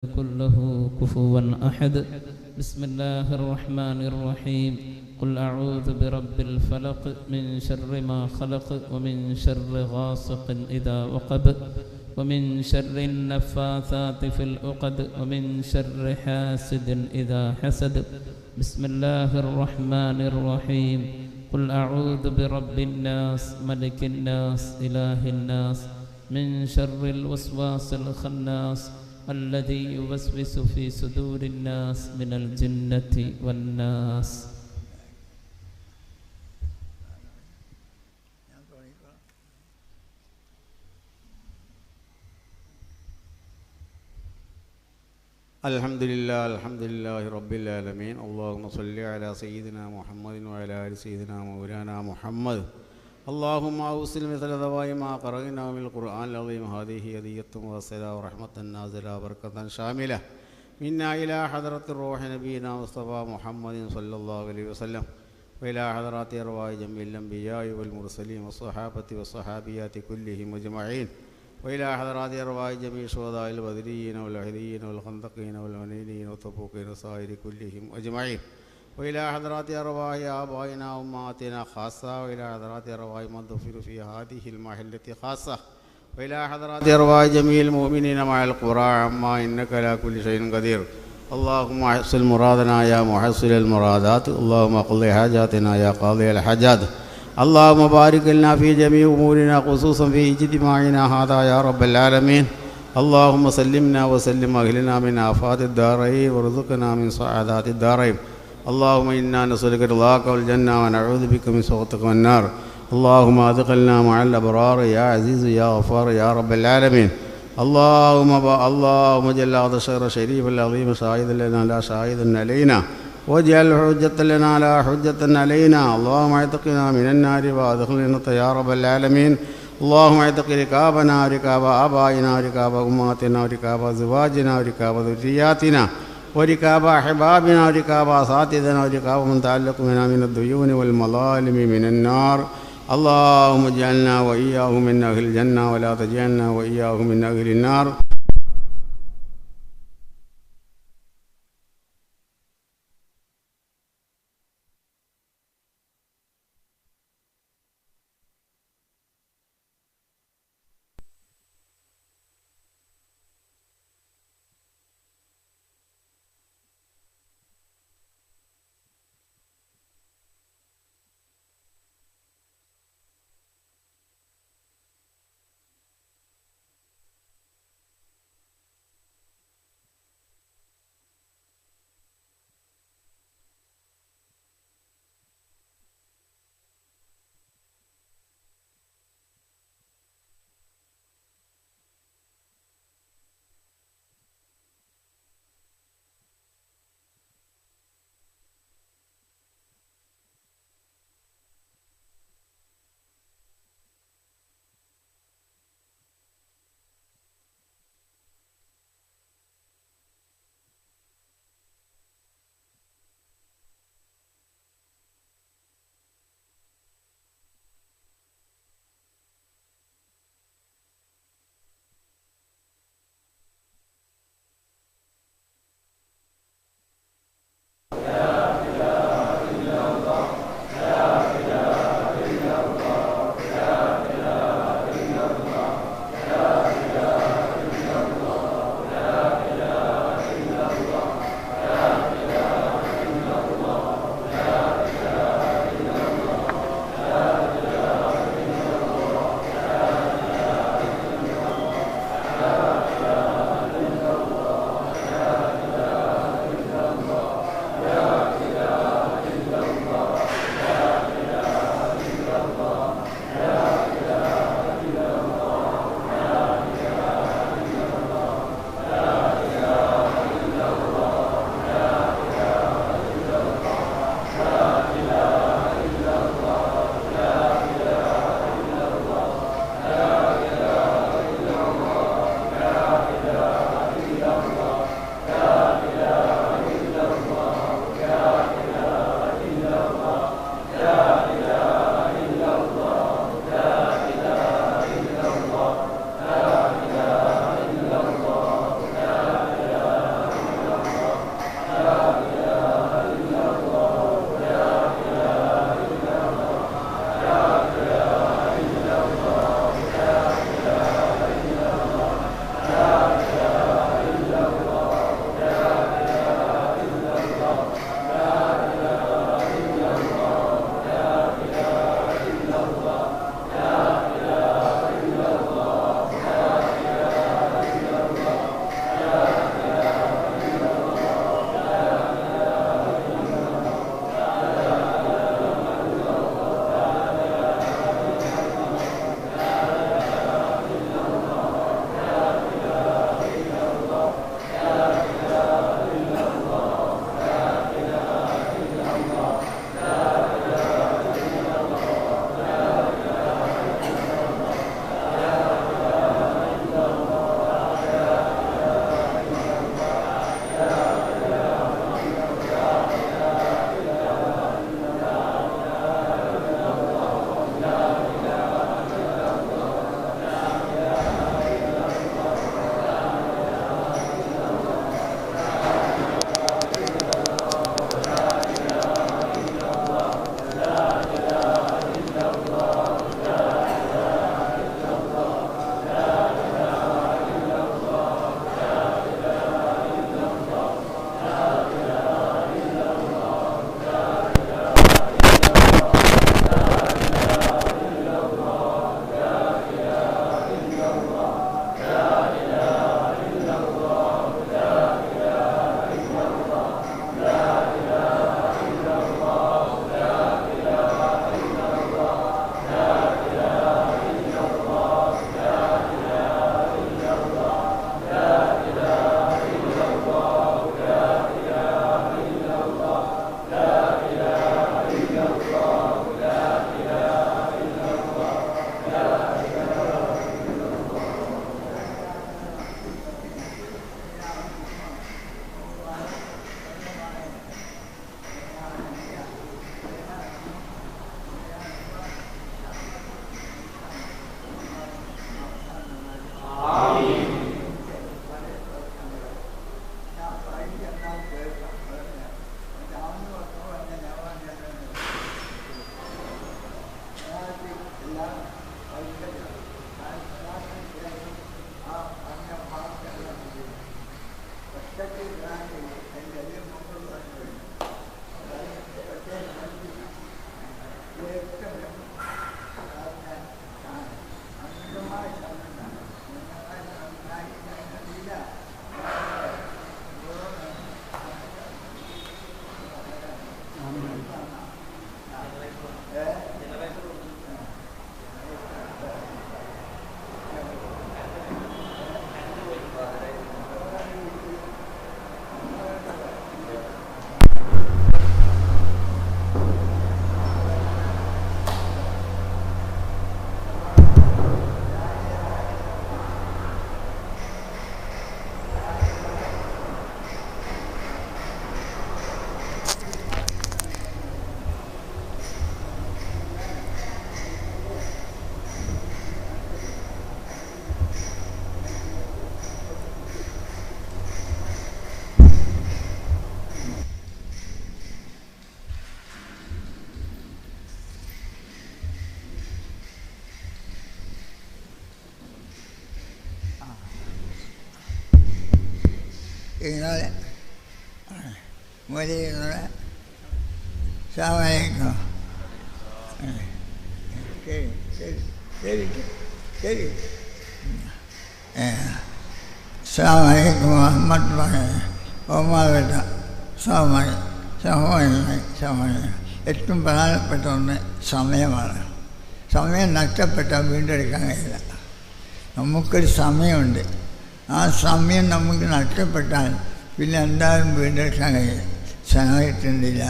يكن له كفوا أحد. بسم الله الرحمن الرحيم. قل أعوذ برب الفلق من شر ما خلق ومن شر غاسق إذا وقب ومن شر النفاثات في العقد ومن شر حاسد إذا حسد. بسم الله الرحمن الرحيم. قل أعوذ برب الناس ملك الناس إله الناس من شر الوسواس الخناس الذي يوسوس في صدور الناس من الجنة والناس. الحمد لله رب العالمين. اللهم صل على سيدنا محمد وعلى آل سيدنا مولانا محمد. اللهم أوصل مثل ذوائم ما قرأنا من القرآن العظيم. هذه هدية موصلة ورحمة نازلة بركة شاملة منا إلى حضرة الروح نبينا مصطفى محمد صلى الله عليه وسلم وإلى حضرات أرواح جميع الأنبياء والمرسلين والصحابة والصحابيات كلهم أجمعين وإلى حضرات أرواح جميع شهداء البدريين والأحديين والخندقين والعنينين والتبوكين وسائر كلهم أجمعين وإلى حضرات أرواح آبائنا وأمهاتنا خاصة وإلى حضرات أرواح من دفن في هذه المحلة خاصة وإلى حضرات أرواح جميع المؤمنين مع القرى عما إنك على كل شيء قدير. اللهم احصل مرادنا يا محصل المرادات. اللهم قضي حاجاتنا يا قاضي الحاجات. اللهم بارك لنا في جميع أمورنا خصوصا في اجتماعنا هذا يا رب العالمين. اللهم سلمنا وسلم أهلنا من آفات الدارين وارزقنا من سعادات الدارين. اللهم إنا نسألك رضاك والجنة ونعوذ بك من سخطك والنار. اللهم أدخلنا مع الأبرار يا عزيز يا غفار يا رب العالمين. اللهم جل هذا الشهر الشريف العظيم شاهدا لنا لا شاهدا علينا واجعل حجة لنا لا حجة علينا. اللهم اعتقنا من النار وادخلنا يا رب العالمين. اللهم اعتق ركابنا وركاب آبائنا وركاب أمهاتنا وركاب أزواجنا وركاب ذرياتنا وركاب أحبابنا وركاب أساتذتنا وركاب من تعلق بنا من الديون والمظالم من النار. اللهم اجعلنا وإياهم من أهل الجنة ولا تجعلنا وإياهم من أهل النار. ഇന്നലെ മുരളീധരൻ സാമലേക്കും ശരി ശരി ശരി ശരി സാമലേക്കും മുഹമ്മദ് ഒമാവിട്ട സഹോദരൻ ഏറ്റവും പ്രധാനപ്പെട്ട ഒന്ന് സമയമാണ്. സമയം നഷ്ടപ്പെട്ടാൽ വീണ്ടെടുക്കാൻ കഴിയില്ല. നമുക്കൊരു സമയമുണ്ട്. ആ സമയം നമുക്ക് നഷ്ടപ്പെട്ടാൽ പിന്നെ എന്തായാലും വീണ്ടെടുക്കാൻ കഴിയില്ല. സമയത്തിണ്ടില്ല,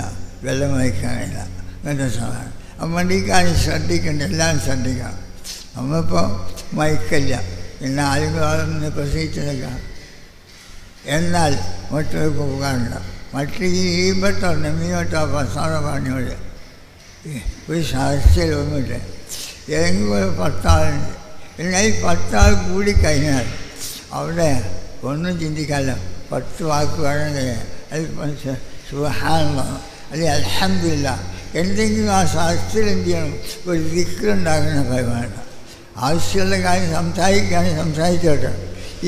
വെള്ളം വഹിക്കാൻ കഴിയില്ല, അങ്ങനത്തെ സമയമാണ്. അപ്പം ഈ കാര്യം ശ്രദ്ധിക്കേണ്ട, എല്ലാവരും ശ്രദ്ധിക്കണം. നമ്മളിപ്പോൾ മയക്കില്ല, പിന്നെ ആളുകളൊന്ന് പ്രസവിച്ചെടുക്കാം. എന്നാൽ മറ്റൊരു ഉപകാരമുണ്ട്. മറ്റ് ഈ പെട്ടോ നെമ്മിയോട്ടോ പ്രസാദ പറഞ്ഞോട് ഒരു സാഹസ്യമൊന്നുമില്ല. ഏതെങ്കിലും ഒരു 10 ആളുണ്ട്. എന്നാൽ ഈ 10 ആൾ കൂടിക്കഴിഞ്ഞാൽ അവിടെ ഒന്നും ചിന്തിക്കാമല്ലോ. 10 വാക്ക് വേണമെങ്കിൽ അത് സുബ്ഹാനല്ലാഹ് അല്ലെങ്കിൽ അൽഹംദുലില്ലാഹ് എന്തെങ്കിലും ആ സാഹസ്യത്തിൽ എന്ത് ചെയ്യണം, ഒരു ദിക്റുണ്ടാകുന്ന ഭയമാണ്. ആവശ്യമുള്ള കാര്യം സംസാരിക്കുകയാണെങ്കിൽ സംസാരിച്ചോട്ടെ,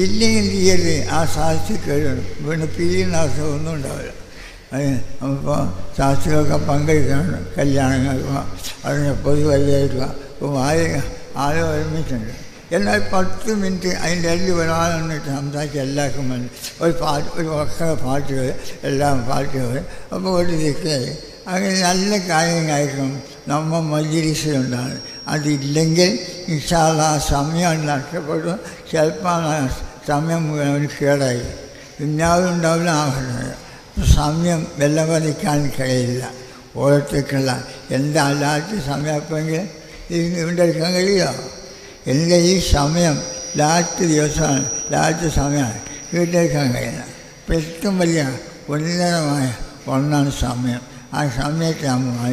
ഇല്ലെങ്കിൽ എന്ത് ചെയ്യരുത്, ആ സാഹസ്യം കേൾക്കണം. പിന്നെ പിരിയുന്ന അവസ്ഥ ഒന്നും ഉണ്ടാവില്ല. അപ്പോൾ സാഹസ്യമൊക്കെ പങ്കെടുക്കണം. കല്യാണങ്ങൾക്ക് അതിന് പൊതുവഴിയായിരിക്കുക. അപ്പോൾ ആള് ഒരുമിച്ചുണ്ട്. എന്നാൽ 10 മിനിറ്റ് അതിൻ്റെ ഇടയിൽ ഒരാളെന്നിട്ട് സംസാരിച്ച് എല്ലാവർക്കും വേണ്ടി ഒരു പാട്ടുകൾ എല്ലാം പാട്ടുകൾ. അപ്പോൾ ഒരു ദിക്റായി അങ്ങനെ നല്ല കാര്യങ്ങളായിരിക്കും നമ്മൾ മജ്‌ലിസിലുണ്ടാകും. അതില്ലെങ്കിൽ ഇൻഷാ അല്ലാഹ് സമയം നഷ്ടപ്പെട്ടു. ചിലപ്പോൾ സമയം മുഴുവൻ കേടായി. ദുനിയാവിലുണ്ടാവില്ല, ആഹ്റത്തിലും. സമയം വിലമതിക്കാൻ കഴിയില്ല. ഓരോരുത്തർക്കുള്ള എന്താ ലാസ്റ്റ് സമയം എപ്പോഴെങ്കിൽ വീണ്ടെടുക്കാൻ കഴിയുമോ? എൻ്റെ ഈ സമയം ലാസ്റ്റ് ദിവസമാണ്, ലാസ്റ്റ് സമയമാണ്, വീട്ടിലേക്കാൻ കഴിയില്ല. അപ്പം ഏറ്റവും വലിയ ഉന്നതമായ ഒന്നാണ് സമയം. ആ സമയത്ത് നമ്മൾ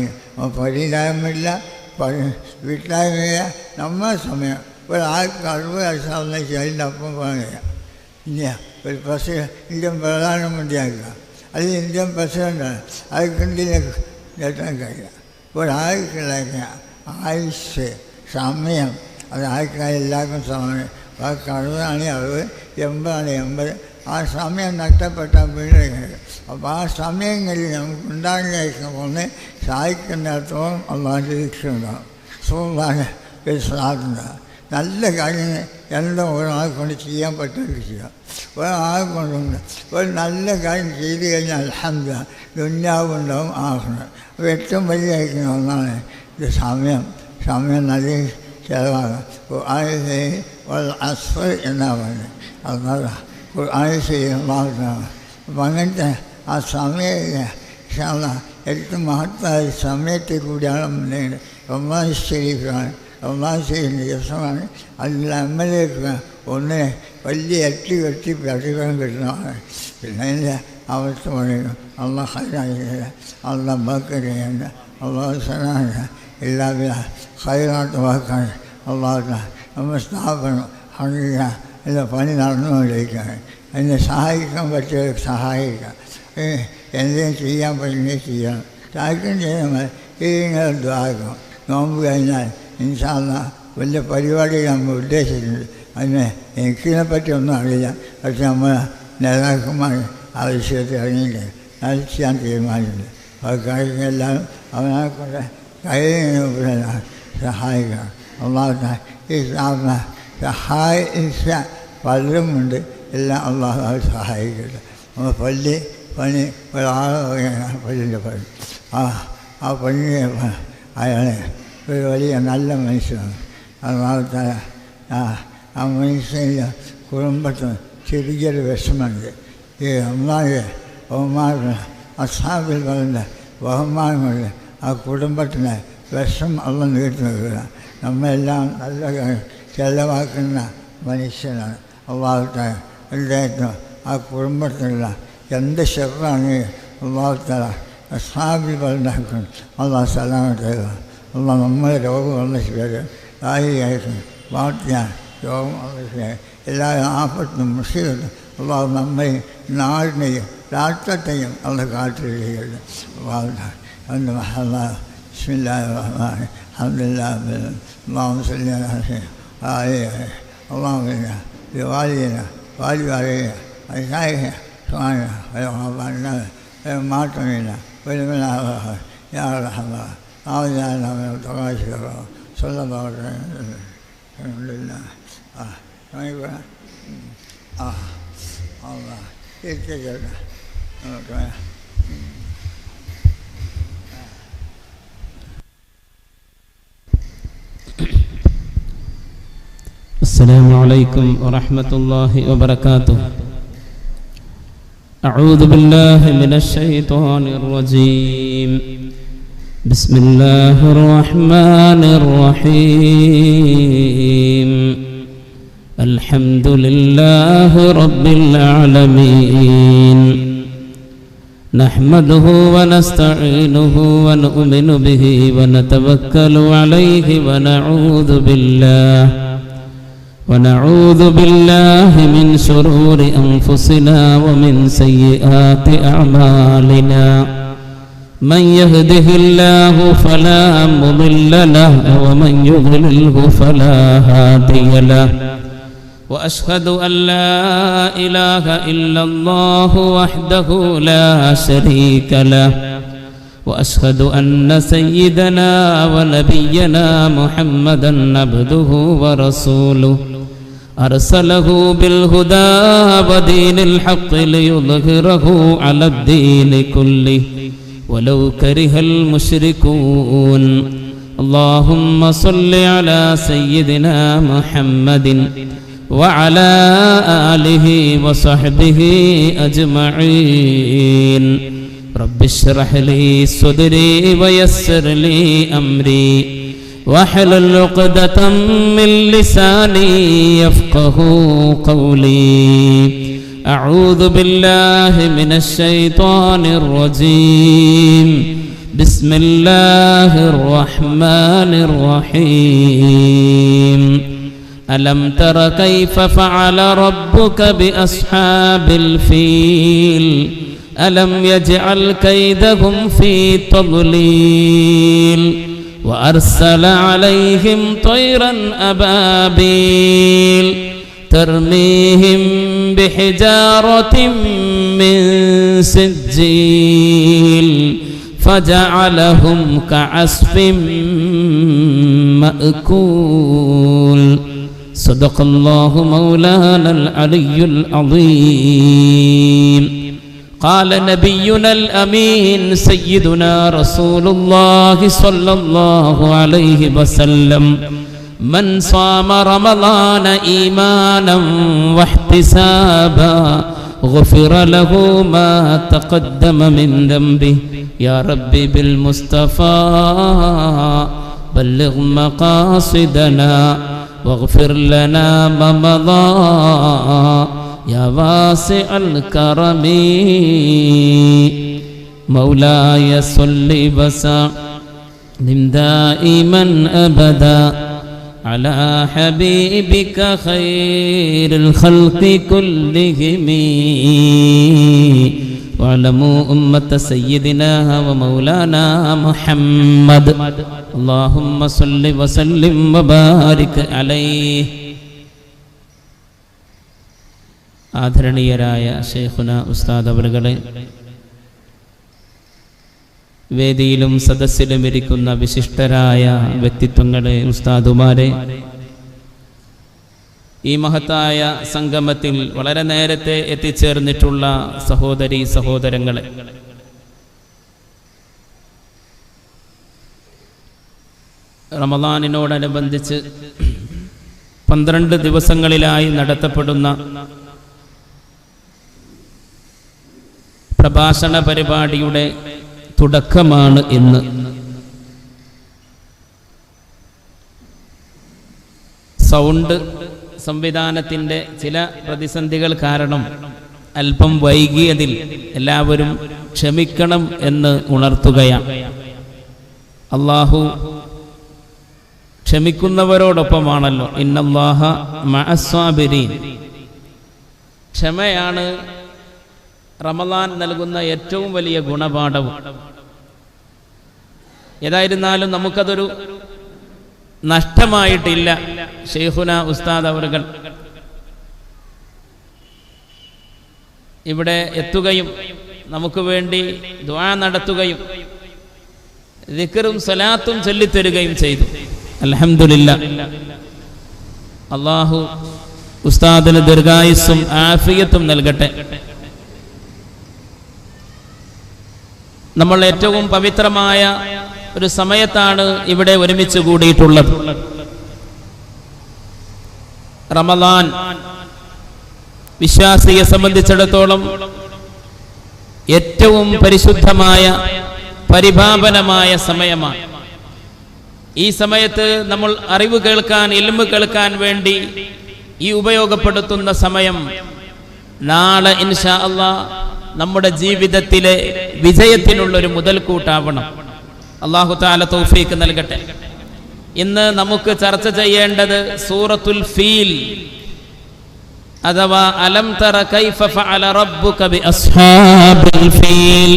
പരിയിലായ്മയില്ല, വീട്ടിലായ്മയില്ല. നമ്മളെ സമയം ഒരാൾക്ക് 60 വയസ്സാവുന്ന അതിൻ്റെ അപ്പം പോകാൻ കഴിയാം. ഇല്ല, ഒരു ഇന്ത്യൻ പ്രധാനമന്ത്രിയാക്കുക, അല്ലെങ്കിൽ ഇന്ത്യൻ പ്രസിഡൻ്റാണ്, അതൊക്കെ ഇന്ത്യയിലേക്ക് എത്താൻ കഴിയില്ല. ഒരാൾക്കുള്ള ആയുസ് സമയം അത് ആൾക്കാർ എല്ലാവർക്കും സമയം. 60 ആണെങ്കിൽ 60, 80 ആണെങ്കിൽ 80. ആ സമയം നഷ്ടപ്പെട്ടാൽ വീണ്ടെടുക്കുന്നത്. അപ്പോൾ ആ സമയങ്ങളിൽ നമുക്ക് ഉണ്ടാകുന്ന ഒന്ന് സഹായിക്കുന്നിടത്തോളം അള്ളാഹിൻ്റെ രക്ഷയുണ്ടാകും. സുബ്ഹാനല്ലാഹ് സാധുണ്ടാകും. നല്ല കാര്യങ്ങൾ എല്ലാം ഒരാളെ കൊണ്ട് ചെയ്യാൻ പറ്റുമെങ്കിൽ ചെയ്യാം. ഒരാളെ കൊണ്ടുണ്ട് ഒരു നല്ല കാര്യം ചെയ്തു കഴിഞ്ഞാൽ അൽഹംദുലില്ലാഹ് ദുനിയാവുണ്ടാവും, ആഖിറത്തും. അപ്പോൾ ഏറ്റവും വലിയ ഒന്നാണ് ഇത് സമയം. സമയം നല്ല ചിലവാകാം. അസ്ഫർ എന്നാ പറയുന്നത്. അത് ഖുർആനിൽ അപ്പം അങ്ങനത്തെ ആ സമയം ഏറ്റവും മഹത്തായ സമയത്തെ കൂടിയാണ് മുന്നേറുന്നത്. റമദാൻ ഷരീഫാണ്. റമദാൻ ഷരീഫിൻ്റെ ദിവസമാണ്. അതിൽ അമലേക്ക് ഒന്ന് വലിയ ഇരട്ടി പ്രതിഫലം കിട്ടുന്നതാണ്. പിന്നെ അതിൻ്റെ അവസ്ഥ പറയുന്നു, അള്ളാഹ് ഹൈറാക്കില്ല, അള്ളാഹ് ബർക്കത്ത് ചെയ്യേണ്ട, അള്ളാഹു സലാഹ എല്ലാവിധ ഹൈറാത്ത വാക്കാണ്. അള്ളാഹു നമ്മൾ സ്ഥാപനം ഹറിയ എല്ലാ പണി നടന്നുകൊണ്ടിരിക്കുകയാണ്. അതിനെ സഹായിക്കാൻ പറ്റിയവർക്ക് സഹായിക്കാം. എന്തെങ്കിലും ചെയ്യാൻ പറ്റുന്നത് ചെയ്യണം. സഹായിക്കാൻ ചെയ്യുന്ന ഇങ്ങനെ ദ്വാരം. നോമ്പ് കഴിഞ്ഞാൽ ഇൻഷാ അല്ലാഹ് വലിയ പരിപാടികൾ നമ്മൾ ഉദ്ദേശിച്ചിട്ടുണ്ട്. അതിന് എനിക്കിതിനെപ്പറ്റി ഒന്നും അറിയില്ല. പക്ഷെ നമ്മൾ നേതാക്കന്മാർ ആ വിഷയത്തിൽ ഇറങ്ങിയില്ലേ അത് ചെയ്യാൻ തീരുമാനിച്ചിട്ടുണ്ട്. അത് കഴിക്കെല്ലാം അവനെ കൊണ്ട് കഴിയുന്ന സഹായിക്കണം. അള്ളാഹു ഈ സഹായിച്ച പലരുമുണ്ട്, എല്ലാം അള്ളാഹു അത് സഹായിക്കട്ടെ. നമ്മൾ പണി ഒരാളെ പള്ളിൻ്റെ പണി ആ പണിയെ അയാളെ ഒരു വലിയ നല്ല മനുഷ്യനാണ്. അള്ളാഹു ആ മനുഷ്യൻ്റെ കുടുംബത്തിന് ചെറിയൊരു വിഷമമുണ്ട്. ഈ അള്ളാഹുവിൻ്റെ ബഹുമാന അസ്ഹാബിൽ പറഞ്ഞ ബഹുമാനമുള്ള ആ കുടുംബത്തിന് വിഷം അള്ള നീട്ടി നിൽക്കുക. നമ്മളെല്ലാം നല്ല ചെലവാക്കുന്ന മനുഷ്യനാണ്. അള്ളാഹുത്താല അദ്ദേഹത്തിന് ആ കുടുംബത്തിലുള്ള എന്ത് ഷെറാണെങ്കിൽ അള്ളാഹുത്താല അസ്ഹാബിൽ പറഞ്ഞാക്കണം. അള്ളാഹ് സലാമത്ത് അള്ളാഹ് നമ്മളെ രോഗമുള്ള ശരിയാക്കും. ആയിരിക്കും വാർത്തയാണ് രോഗം എല്ലാ ആപത്തും മുഷീബത്തും അള്ളാഹു നമ്മയും നാടിനെയും രാഷ്ട്രത്തെയും അത് കാത്തിരിക്കുകയുള്ളു. അന്ന് മഹല്ലാഹ് ബിസ്മില്ലാഹിർ റഹ്മാനിർ റഹീം അൽഹംദുലില്ലാഹി അല്ലാഹുമ്മ സ്വല്ലി അലാ സയ്യിദിനാ അല്ലാഹുമ്മ ബിവാലിദിനാ വാലിവാലിദിനാ അയ്യായിനാ സുബ്ഹാനല്ലാഹ് വലഹുമ്മ മാറ്റമില്ല വലിമനാഹ യാ റഹ്മാൻ ആവജാന തകാശിറ സ്വല്ലല്ലാഹു അലൈഹി വസല്ലം അൽഹംദുലില്ലാഹ് Allah ഇരിക്കട്ടെ. السلام عليكم ورحمة الله وبركاته. أعوذ بالله من الشيطان الرجيم. بسم الله الرحمن الرحيم. الحمد لله رب العالمين. نحمده ونستعينه ونؤمن به ونتوكل عليه ونعوذ بالله من شرور أنفسنا ومن سيئات أعمالنا. من يهده الله فلا مضل له ومن يضلله فلا هادي له. وأشهد أن لا إله إلا الله وحده لا شريك له. وأشهد أن سيدنا ونبينا محمدا عبده ورسوله أرسله بالهدى ودين الحق ليظهره على الدين كله ولو كره المشركون. اللهم صل على سيدنا محمد وعلى آله وصحبه أجمعين. رب اشرح لي صدري ويسر لي أمري واحلل عقدة من لساني يفقه قولي. أعوذ بالله من الشيطان الرجيم. بسم الله الرحمن الرحيم. ألم تر كيف فعل ربك بأصحاب الفيل ألم يجعل كيدهم في تضليل وأرسل عليهم طيرا أبابيل ترميهم بحجارة من سجيل فجعلهم كعصف مأكول. صدق الله مولانا العلي العظيم. قال نبينا الأمين سيدنا رسول الله صلى الله عليه وسلم: من صام رمضان إيمانا واحتسابا غفر له ما تقدم من ذنبه. يا ربي بالمصطفى بلغ مقاصدنا واغفر لنا ما مضى يا واسع الكرم. مولاي صل وسلم دائما أبدا على حبيبك خير الخلق كلهم. واعلموا أمة سيدنا ومولانا محمد. اللهم صل وسلم وبارك عليه. ആദരണീയരായ ശൈഖുന ഉസ്താദ് അവറുകളെ, വേദിയിലും സദസ്സിലും ഇരിക്കുന്ന വിശിഷ്ടരായ വ്യക്തിത്വങ്ങളെ, ഉസ്താദുമാരെ, ഈ മഹത്തായ സംഗമത്തിൽ വളരെ നേരത്തെ എത്തിച്ചേർന്നിട്ടുള്ള സഹോദരീ സഹോദരങ്ങളെ, റമദാനിനോടനുബന്ധിച്ച് 12 ദിവസങ്ങളിലായി നടത്തപ്പെടുന്ന പ്രഭാഷണ പരിപാടിയുടെ തുടക്കമാണ് ഇന്ന്. സൗണ്ട് സംവിധാനത്തിൻ്റെ ചില പ്രതിസന്ധികൾ കാരണം അല്പം വൈകിയതിൽ എല്ലാവരും ക്ഷമിക്കണം എന്ന് ഉണർത്തുകയാണ്. അല്ലാഹു ക്ഷമിക്കുന്നവരോടൊപ്പമാണല്ലോ. ഇന്നല്ലാഹ മഅസ്സാബിരീൻ. ക്ഷമയാണ് റമദാൻ നൽകുന്ന ഏറ്റവും വലിയ ഗുണപാഠവും. ഏതായിരുന്നാലും നമുക്കതൊരു നഷ്ടമായിട്ടില്ല. ശൈഖുന ഉസ്താദ് അവറുകൾ ഇവിടെ എത്തുകയും നമുക്ക് വേണ്ടി ദുആ നടത്തുകയും ദിക്റും സലാത്തും ചൊല്ലിത്തരുകയും ചെയ്തു. അൽഹംദുലില്ലാഹ്. അല്ലാഹു ഉസ്താദിന് ദീർഘായുസ്സും ആഫിയത്തും നൽകട്ടെ. നമ്മൾ ഏറ്റവും പവിത്രമായ ഒരു സമയത്താണ് ഇവിടെ ഒരുമിച്ച് കൂടിയിട്ടുള്ളത്. റമദാൻ വിശ്വാസിയെ സംബന്ധിച്ചിടത്തോളം ഏറ്റവും പരിശുദ്ധമായ പരിപാവനമായ സമയമാണ്. ഈ സമയത്ത് നമ്മൾ അറിവ് കേൾക്കാൻ, ഇൽമ് കേൾക്കാൻ വേണ്ടി ഈ ഉപയോഗപ്പെടുത്തുന്ന സമയം നാളെ ഇൻഷാ അല്ലാഹ് നമ്മുടെ ജീവിതത്തിലെ വിജയത്തിനുള്ളൊരു മുതൽക്കൂട്ടാവണം. അല്ലാഹു തആല തൗഫീഖ് നൽകട്ടെ. ഇന്ന് നമുക്ക് ചർച്ച ചെയ്യേണ്ടത് സൂറത്തുൽ ഫീൽ അഥവാ അലം തറ കൈഫ ഫഅല റബ്ബുക ബി അസ്ഹാബിൽ ഫീൽ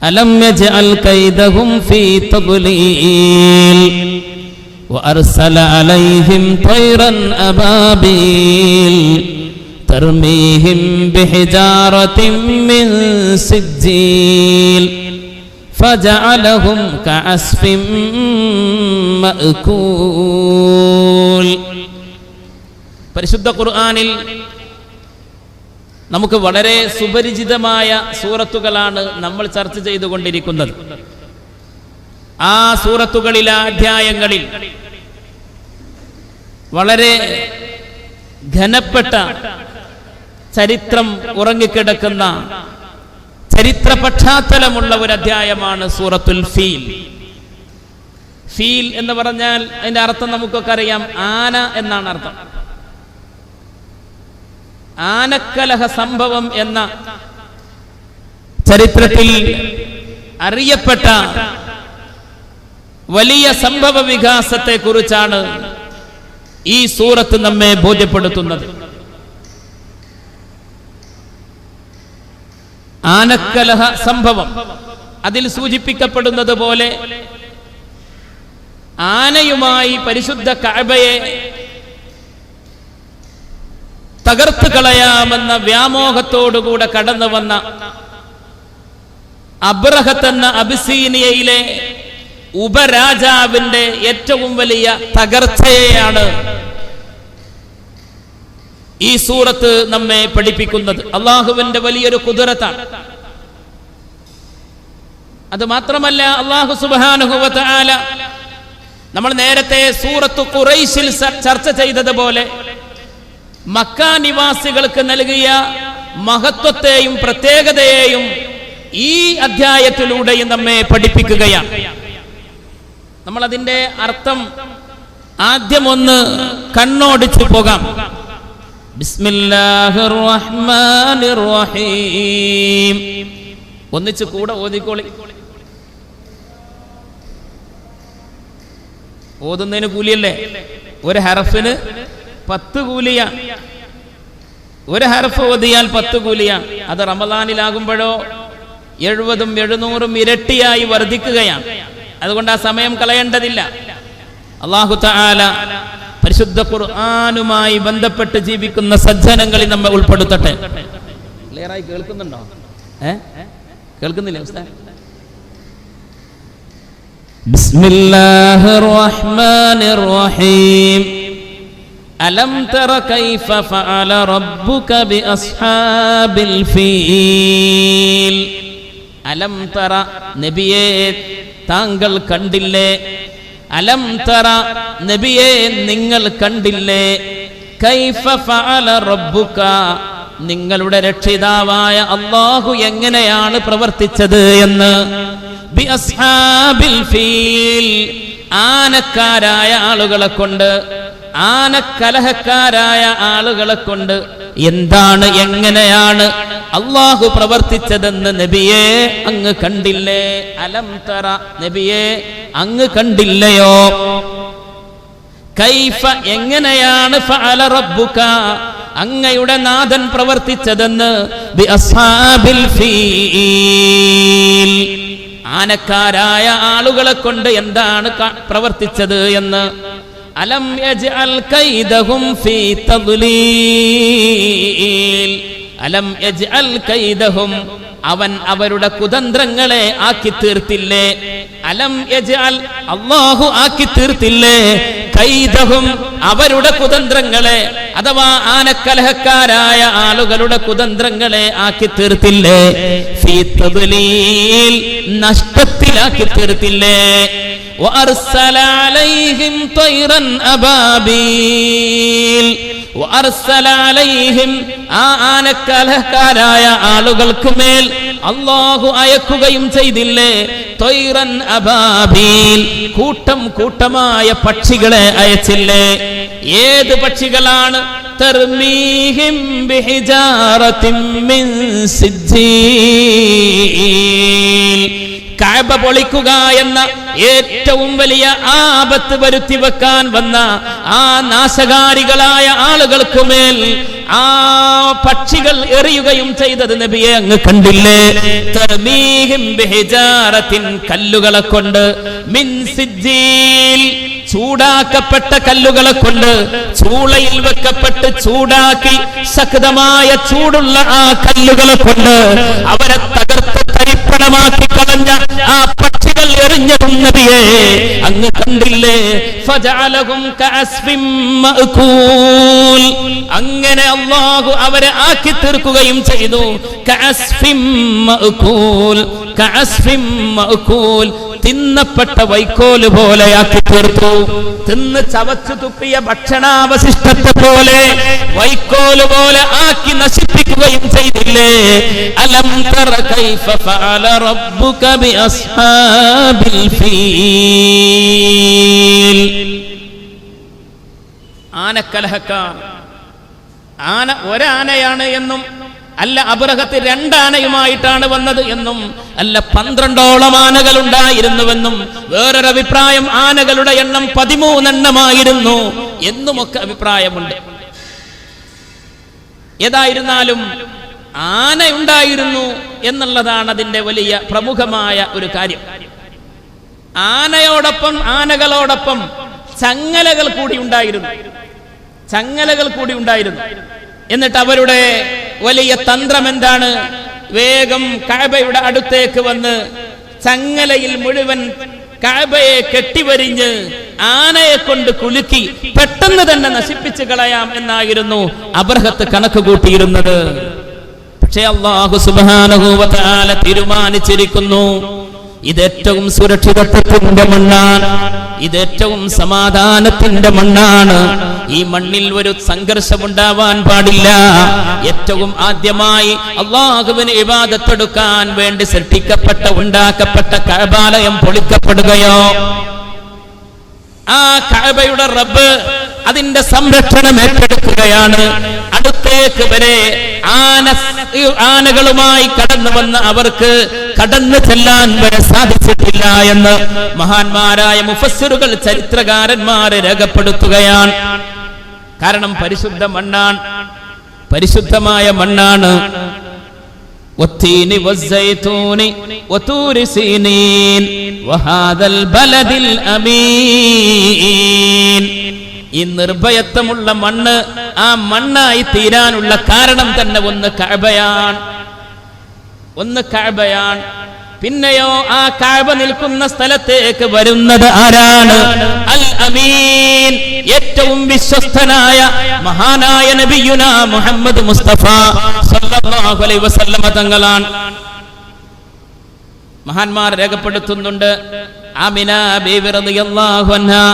അലം യജ്അൽ കൈദഹും ഫീ തദ്ലീൽ വഅർസല അലൈഹിം തൈറൻ അബാബീൽ തർമീഹിം ബിഹിജാറത്തിൻ മിൻ സിജ്ജീൽ ഫജഅലഹും കഅസ്ഫിൻ മഅകൂൽ. പരിശുദ്ധ ഖുർആനിൽ നമുക്ക് വളരെ സുപരിചിതമായ സൂറത്തുകളാണ് നമ്മൾ ചർച്ച ചെയ്തുകൊണ്ടിരിക്കുന്നത്. ആ സൂറത്തുകളിലെ അധ്യായങ്ങളിൽ വളരെ ഘനപ്പെട്ട ചരിത്രം ഉറങ്ങിക്കിടക്കുന്ന ചരിത്ര പശ്ചാത്തലമുള്ള ഒരു അധ്യായമാണ് സൂറത്തുൽ ഫീൽ. ഫീൽ എന്ന് പറഞ്ഞാൽ അതിന്റെ അർത്ഥം നമുക്കൊക്കെ അറിയാം. ആന എന്നാണ് അർത്ഥം. ആനക്കലഹ സംഭവം എന്ന ചരിത്രത്തിൽ അറിയപ്പെട്ട വലിയ സംഭവ വികാസത്തെ കുറിച്ചാണ് ഈ സൂറത്ത് നമ്മെ ബോധ്യപ്പെടുത്തുന്നത്. ആനക്കലഹ സംഭവം അതിൽ സൂചിപ്പിക്കപ്പെടുന്നത് പോലെ ആനയുമായി പരിശുദ്ധ കഅബയെ തകർത്ത് കളയാമെന്ന വ്യാമോഹത്തോടുകൂടെ കടന്നു വന്ന അബ്രഹത്ത് എന്ന അബിസീനിയയിലെ ഉപരാജാവിന്റെ ഏറ്റവും വലിയ തകർച്ചയെയാണ് ഈ സൂറത്ത് നമ്മെ പഠിപ്പിക്കുന്നത്. അള്ളാഹുവിന്റെ വലിയൊരു ഖുദ്റത്താണ്. അത് മാത്രമല്ല, അള്ളാഹു സുബ്ഹാനഹു വ തആല നമ്മൾ നേരത്തെ സൂറത്ത് ഖുറൈശിൽ ചർച്ച ചെയ്തതുപോലെ മക്ക നിവാസികൾക്ക് നൽകിയ മഹത്വത്തെയും പ്രത്യേകതയെയും ഈ അധ്യായത്തിലൂടെയും നമ്മെ പഠിപ്പിക്കുകയാണ്. നമ്മൾ അതിന്റെ അർത്ഥം ആദ്യം ഒന്ന് കണ്ണോടിച്ചു പോകാം. ബിസ്മില്ലാഹിർ റഹ്മാനിർ റഹീം. ഒന്നിച്ച് കൂടെ ഓതിക്കോളി. ഓതുന്നതിന് കൂലിയല്ലേ? ഒരു ഹർഫിന് 10 കൂലിയാണ്. ഒരു ഹർഫ് ഓതിയാൽ 10 കൂലിയാണ്. അത് റമദാനിലാകുമ്പോഴോ 70ഉം 700ഉം ഇരട്ടിയായി വർദ്ധിക്കുകയാണ്. അതുകൊണ്ട് ആ സമയം കളയേണ്ടതില്ല. അല്ലാഹു തആല പരിശുദ്ധ ഖുർആനുമായി ബന്ധപ്പെട്ട് ജീവിക്കുന്ന സജ്ജനങ്ങളിൽ നമ്മെ ഉൾപ്പെടുത്തട്ടെ. ക്ലിയറായി കേൾക്കുന്നുണ്ടോ? കേൾക്കുന്നില്ലേ ഉസ്താദ്? ബിസ്മില്ലാഹിർ റഹ്മാനിർ റഹീം. അലം തറ കൈഫ ഫഅല റബ്ബുക ബി അസ്ഹാബിൽ ഫീൽ. അലം തറ, നബിയേ താങ്കൾ കണ്ടില്ലേ? അലം തറ, നബിയേ നിങ്ങൾ കണ്ടില്ലേ? കൈഫ ഫഅല റബ്ബുക, നിങ്ങളുടെ രക്ഷിതാവായ അല്ലാഹു എങ്ങനെയാണ് പ്രവർത്തിച്ചത് എന്ന്. ബി അസ്ഹാബിൽ ഫീൽ, ആനക്കാരായ ആളുകളെ കൊണ്ട്, ആനക്കലഹക്കാരായ ആളുകളെ കൊണ്ട് എന്താണ്, എങ്ങനെയാണ് അല്ലാഹു പ്രവർത്തിച്ചതെന്ന് നബിയെ അങ്ങ് കണ്ടില്ലേ? അലം തറ, നബിയെ അങ്ങ് കണ്ടില്ലയോ? കൈഫ, എങ്ങനെയാണ് ഫഅല റബ്ബുക, അങ്ങയുടെ നാഥൻ പ്രവർത്തിച്ചതെന്ന്. ബി അസ്ഹാബിൽ ഫീൽ, ആനക്കാരായ ആളുകളെ കൊണ്ട് എന്താണ് പ്രവർത്തിച്ചത് എന്ന്. അലം യജ്അൽ കൈദഹും ഫീ തദ്ലീൽ. അലം യജ്അൽ കൈദഹും, അവൻ അവരുടെ കുതന്ത്രങ്ങളെ ആക്കി തീർത്തില്ലേ? അലം യജ്അൽ, അല്ലാഹു ആക്കി തീർത്തില്ലേ? കൈദഹും, അവരുടെ കുതന്ത്രങ്ങളെ, അഥവാ ആനക്കലഹക്കാരായ ആളുകളുടെ കുതന്ത്രങ്ങളെ ആക്കി തീർത്തില്ലേ? ഫീ തദ്ലീൽ, നഷ്ടത്തിലാക്കി തീർത്തില്ലേ? വഅർസല അലൈഹിം ത്വയ്റൻ അബാബീൽ. വഅർസല അലൈഹിം, ആ ആനക്കലഹക്കാരായ ആളുകൾക്ക് മേൽ അല്ലാഹു അയക്കുകയും ചെയ്തില്ലേ? ത്വയ്റൻ അബാബീൽ, കൂട്ടം കൂട്ടമായ പക്ഷികളെ അയച്ചില്ലേ? ഏത് പക്ഷികളാണ്? തർമീഹിം ബിഹിജാറത്തിൻ മിൻ സിജ്ജീൽ. കഅബ പൊളിക്കുക എന്ന ഏറ്റവും വലിയ ആപത്ത് വരുത്തി വെക്കാൻ വന്ന ആ നാശകാരികളായ ആളുകൾക്ക് മേൽ ആ പക്ഷികൾ എറിയുകയും ചെയ്തത് നബിയെ അങ്ങ് കണ്ടില്ലേ? തർമീഹിം ബിഹിജാറത്തിൻ, കല്ലുകളെ കൊണ്ട്. മിൻ സിജ്ജീൽ, ചൂടാക്കപ്പെട്ട കല്ലുകളെ കൊണ്ട്, ചൂളയിൽ വെക്കപ്പെട്ട് ചൂടാക്കി ശക്തമായ ചൂടുള്ള ആ കല്ലുകളെ കൊണ്ട് അവരെ തകർത്ത് തരിപ്പണമാക്കി കളഞ്ഞ ആ പക്ഷികൾ എറിഞ്ഞതും നബിയെ അങ്ങ് കണ്ടില്ലേ? ഫജഅലഹും കഅസ്ഫിൻ മഅകൂൽ, അങ്ങനെ അല്ലാഹു അവരെ ആക്കി തീർക്കുകയും ചെയ്തു. കഅസ്ഫിൻ മഅകൂൽ, കഅസ്ഫിൻ മഅകൂൽ, തിന്നപ്പെട്ട വൈക്കോല് പോലെയാക്കി തീർത്തു. തിന്ന് ചവച്ചു തുപ്പിയ ഭക്ഷണാവശിഷ്ടത്തെ പോലെ, വൈക്കോല് പോലെ ആക്കി നശിപ്പിക്കുകയും ചെയ്തില്ലേ? അലം തറ കൈഫ ഫഅല റബ്ബുക ബി അസ്ഹാബിൽ ഫീൽ. ആനക്കലഹക്കാർ, ആന ഒരാനയാണ് എന്നും അല്ല, അബ്രഹത്ത് രണ്ടാനയുമായിട്ടാണ് വന്നത് എന്നും അല്ല, 12ഓളം ആനകൾ ഉണ്ടായിരുന്നുവെന്നും, വേറൊരു അഭിപ്രായം ആനകളുടെ എണ്ണം 13 എണ്ണമായിരുന്നു എന്നുമൊക്കെ അഭിപ്രായമുണ്ട്. ഏതായിരുന്നാലും ആനയുണ്ടായിരുന്നു എന്നുള്ളതാണ് അതിന്റെ വലിയ പ്രമുഖമായ ഒരു കാര്യം. ആനയോടൊപ്പം, ആനകളോടൊപ്പം ചങ്ങലകൾ കൂടി ഉണ്ടായിരുന്നു, ചങ്ങലകൾ കൂടി ഉണ്ടായിരുന്നു. എന്നിട്ട് അവരുടെ വലിയ തന്ത്രം എന്താണ്? വേഗം കഅബയുടെ അടുത്തേക്ക് വന്ന് ചങ്ങലയിൽ മുഴുവൻ കഅബയെ കെട്ടിവരിഞ്ഞ് ആനയെ കൊണ്ട് കുലുക്കി പെട്ടെന്ന് തന്നെ നശിപ്പിച്ചു കളയാം എന്നായിരുന്നു അബ്രഹത്ത് കണക്ക് കൂട്ടിയിരുന്നത്. പക്ഷേ അല്ലാഹു സുബ്ഹാനഹു വ തആല തീരുമാനിച്ചിരിക്കുന്നു, ഇതേറ്റവും സുരക്ഷിതത്വത്തിന്റെ മണ്ണാണ്, ഇതേറ്റവും സമാധാനത്തിന്റെ മണ്ണാണ്. ഈ മണ്ണിൽ ഒരു സംഘർഷമുണ്ടാവാൻ പാടില്ല. ഏറ്റവും ആദ്യമായി അല്ലാഹുവിന് ഇബാദത്തെടുക്കാൻ വേണ്ടി സൃഷ്ടിക്കപ്പെട്ട, ഉണ്ടാക്കപ്പെട്ട കഅബാലയം പൊളിക്കപ്പെടുകയോ, ആ കഅബയുടെ റബ്ബ് അതിന്റെ സംരക്ഷണം ഏറ്റെടുക്കുകയാണ്. അടുത്തേക്ക് വരെ ആനകളുമായി കടന്നു വന്ന് അവർക്ക് കടന്നു ചെല്ലാൻ വരെ സാധിച്ചിട്ടില്ല എന്ന് മഹാന്മാരായ മുഫസ്സിറുകൾ, ചരിത്രകാരന്മാരെ രേഖപ്പെടുത്തുകയാണ്. കാരണം പരിശുദ്ധ മണ്ണാണ്, പരിശുദ്ധമായ മണ്ണാണ്. والتين والزيتون وطور سينين وهذا البلد الأمين. ഈ നിർഭയത്വമുള്ള മണ്ണ് ആ മണ്ണായി തീരാനുള്ള കാരണം തന്നെ ഒന്ന് കഅബയാണ്. പിന്നെയോ ആ കഅബ നിൽക്കുന്ന സ്ഥലത്തേക്ക് വരുന്നത് ആരാണ്? അൽ അമീൻ, ഏറ്റവും വിശ്വസ്തനായ മഹാനായ നബിയുനാ മുഹമ്മദ് മുസ്തഫ സല്ലല്ലാഹു അലൈഹി വസല്ലമ തങ്ങളാണ്. മഹാന്മാർ രേഖപ്പെടുത്തുന്നുണ്ട്, ആമിന ബീവി റളിയല്ലാഹു അൻഹാ